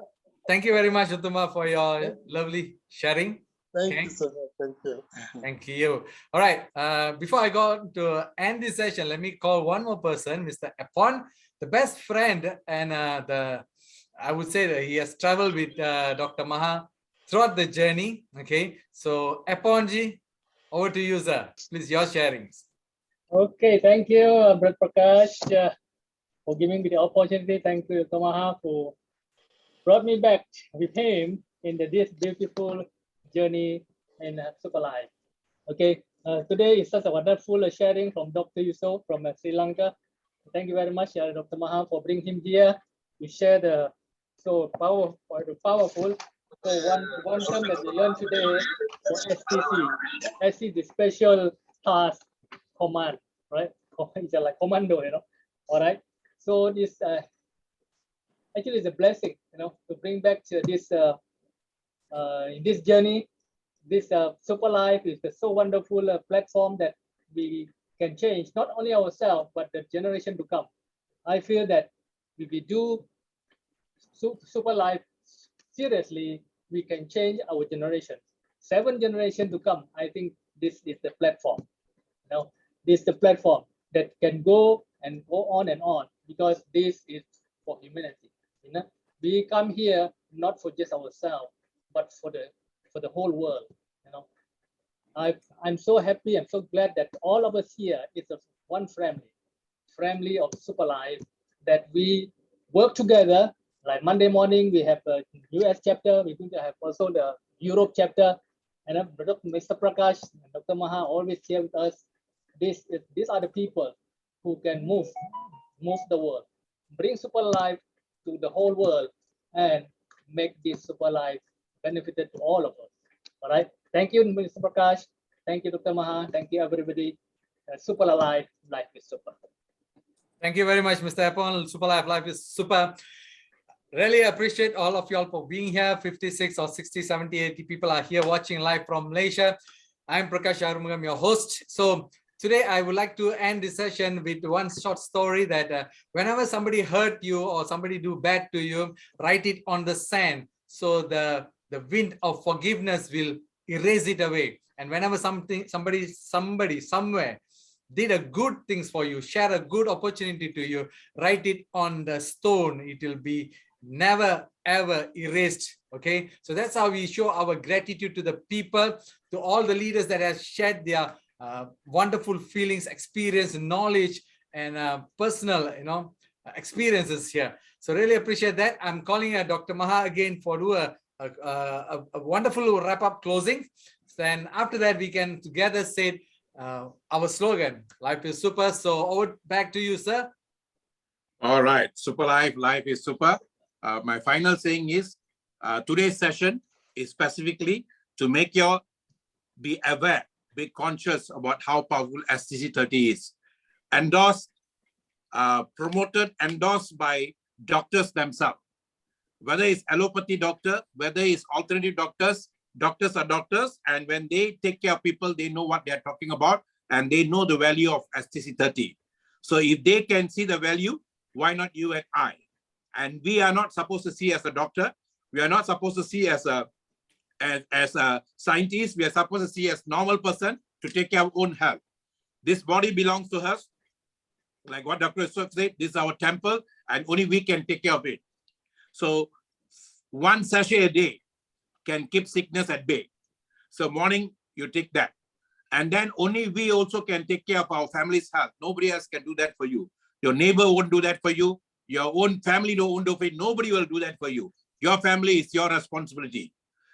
thank you very much, Otumba, for your lovely sharing. Thank you so much. Thank you. Thank you. All right. Before I go to end this session, let me call one more person, Mr. Epon, the best friend, and I would say that he has traveled with Dr. Maha throughout the journey. Okay. So Eponji, over to you, sir. Please, your sharings. Okay, thank you, Brother Prakash, for giving me the opportunity. Thank you, Dr. Maha, for brought me back with him in this beautiful journey in SuperLife. Okay, today is such a wonderful sharing from Dr. Yusof from Sri Lanka. Thank you very much, Dr. Maha, for bringing him here to share the powerful. So one term that we learned today for STC. STC is the Special Task Command, right? It's like commando, you know. All right. So this actually is a blessing, you know, to bring back to this in this journey. This SuperLife is a so wonderful platform that we can change not only ourselves but the generation to come. I feel that if we do SuperLife seriously, we can change our generation. 7 generations to come. I think this is the platform. You know, this is the platform that can go on and on, because this is for humanity. You know, we come here not for just ourselves, but for the whole world. You know, I'm so happy. I'm so glad that all of us here is one family of SuperLife, that we work together Like Monday morning, we have a US chapter. We're going to have also the Europe chapter. And then Mr. Prakash and Dr. Maha always share with us, these are the people who can move the world, bring super life to the whole world, and make this super life benefited to all of us. All right. Thank you, Mr. Prakash. Thank you, Dr. Maha. Thank you, everybody. Super alive, life is super. Thank you very much, Mr. Apple. Super life is super. Really appreciate all of y'all for being here. 56 or 60, 70, 80 people are here watching live from Malaysia. I'm Prakash Arumugam, your host. So today I would like to end this session with one short story that whenever somebody hurt you or somebody do bad to you, write it on the sand. So the wind of forgiveness will erase it away. And whenever somebody somewhere did a good things for you, share a good opportunity to you, write it on the stone. It will be never ever erased. Okay, so that's how we show our gratitude to the people, to all the leaders that have shared their wonderful feelings, experience, knowledge, and personal experiences here. So really appreciate that. I'm calling Dr. Maha again for do a wonderful wrap-up closing. Then after that we can together say our slogan, life is super. So over back to you, sir. All right, super life is super. My final saying is today's session is specifically to make you be aware, be conscious about how powerful STC30 is. Endorsed, promoted, endorsed by doctors themselves. Whether it's allopathy doctor, whether it's alternative doctors, doctors are doctors, and when they take care of people, they know what they're talking about, and they know the value of STC30. So if they can see the value, why not you and I? And we are not supposed to see as a doctor. We are not supposed to see as a scientist. We are supposed to see as normal person to take care of our own health. This body belongs to us. Like what Dr. Yusuf said, this is our temple, and only we can take care of it. So one sachet a day can keep sickness at bay. So morning, you take that. And then only we also can take care of our family's health. Nobody else can do that for you. Your neighbor won't do that for you. Your own family won't do it. Nobody will do that for you. Your family is your responsibility.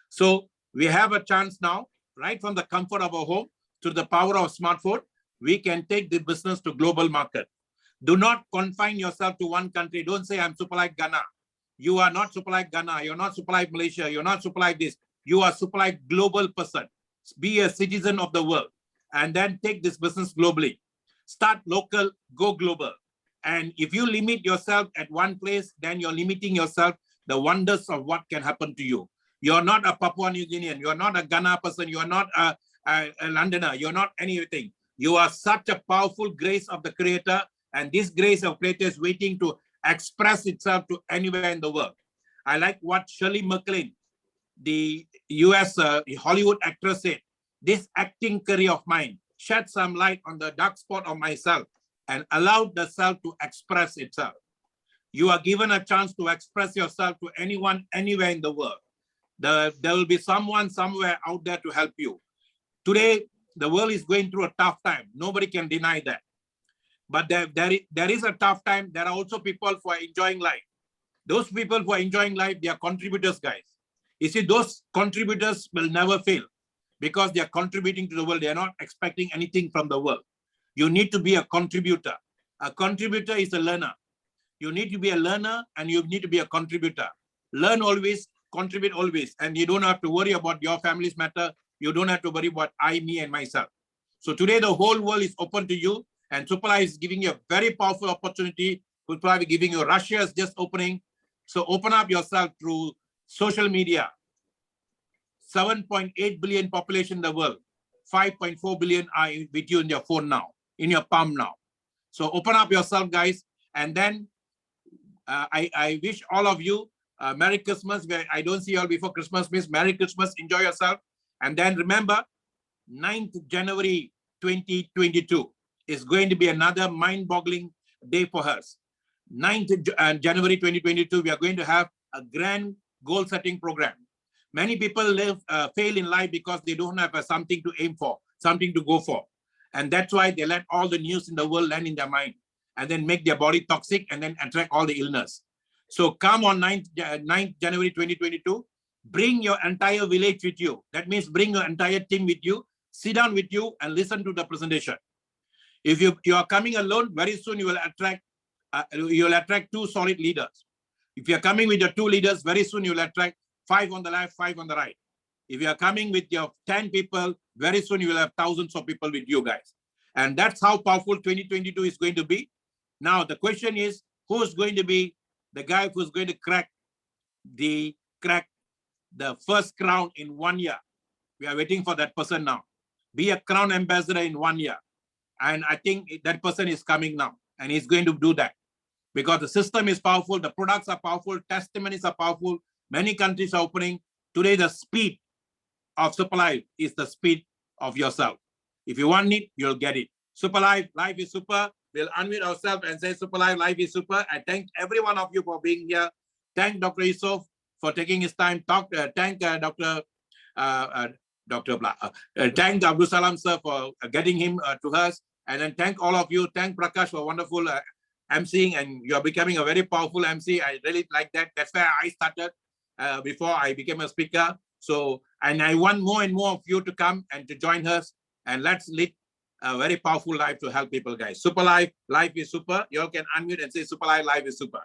So we have a chance now, right from the comfort of our home to the power of smartphone, we can take the business to global market. Do not confine yourself to one country. Don't say I'm super like Ghana. You are not super like Ghana. You're not super like Malaysia. You're not super like this. You are super like global person. Be a citizen of the world and then take this business globally. Start local, go global. And if you limit yourself at one place, then you're limiting yourself the wonders of what can happen to you. You're not a Papua New Guinean. You're not a Ghana person. You're not a Londoner. You're not anything. You are such a powerful grace of the Creator. And this grace of Creator is waiting to express itself to anywhere in the world. I like what Shirley MacLaine, the US Hollywood actress, said. This acting career of mine shed some light on the dark spot of myself and allowed the self to express itself. You are given a chance to express yourself to anyone, anywhere in the world. There will be someone somewhere out there to help you. Today, the world is going through a tough time. Nobody can deny that. But there is a tough time. There are also people who are enjoying life. Those people who are enjoying life, they are contributors, guys. You see, those contributors will never fail because they are contributing to the world. They are not expecting anything from the world. You need to be a contributor. A contributor is a learner. You need to be a learner and you need to be a contributor. Learn always, contribute always. And you don't have to worry about your family's matter. You don't have to worry about I, me, and myself. So today, the whole world is open to you. And Supala is giving you a very powerful opportunity. We'll probably be giving you. Russia is just opening. So open up yourself through social media. 7.8 billion population in the world. 5.4 billion are with you in your phone now, in your palm now. So open up yourself, guys. And then I wish all of you Merry Christmas. I don't see you all before Christmas. Means Merry Christmas. Enjoy yourself. And then remember, 9th January 2022 is going to be another mind-boggling day for us. 9th January 2022, we are going to have a grand goal-setting program. Many people fail in life because they don't have something to aim for, something to go for. And that's why they let all the news in the world land in their mind and then make their body toxic and then attract all the illness. So come on 9th January 2022. Bring your entire village with you. That means bring your entire team with you. Sit down with you and listen to the presentation. If you are coming alone, very soon you will attract 2 solid leaders. If you are coming with your 2 leaders, very soon you will attract 5 on the left, 5 on the right. If you are coming with your 10 people, very soon you will have thousands of people with you guys. And that's how powerful 2022 is going to be. Now, the question is, who's going to be the guy who's going to crack the first crown in 1 year? We are waiting for that person now. Be a crown ambassador in 1 year. And I think that person is coming now, and he's going to do that because the system is powerful, the products are powerful, testimonies are powerful, many countries are opening. Today, the speed of Superlife is the speed of yourself. If you want it, you'll get it. Superlife, life is super. We'll unmute ourselves and say Superlife, life is super. I thank every one of you for being here. Thank Dr. Yusof for taking his time. Thank thank Abdul Salam sir for getting him to us. And then thank all of you. Thank Prakash for wonderful emceeing, and you're becoming a very powerful MC. I really like that. That's where I started before I became a speaker. So, and I want more and more of you to come and to join us, and let's lead a very powerful life to help people, guys. Superlife, life is super. You all can unmute and say Superlife, life is super.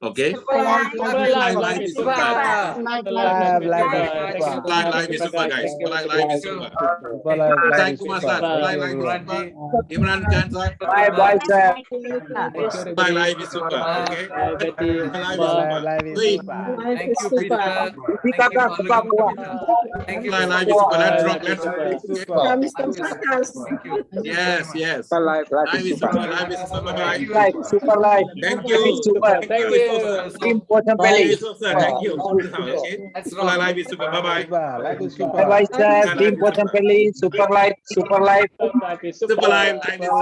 Okay. Life is super. Life is super, guys. Life is super. Thank Kumar sir. Life is super. Imran Khan sir. Bye, sir. Life is super. Okay. Life is super. Thank you, Peter. Thank you. Life is super. Let's rock. Let's Thank you. Yes. Life is super. Life is super. Bye. Life, super life. Thank you. Super. Thank you. Important Bye, belly. Yusuf sir. Thank you. Okay. That's Super life is super. Bye bye. Bye, sir. Team Pochampelli, super life, super life. Life is Super life. Life is super.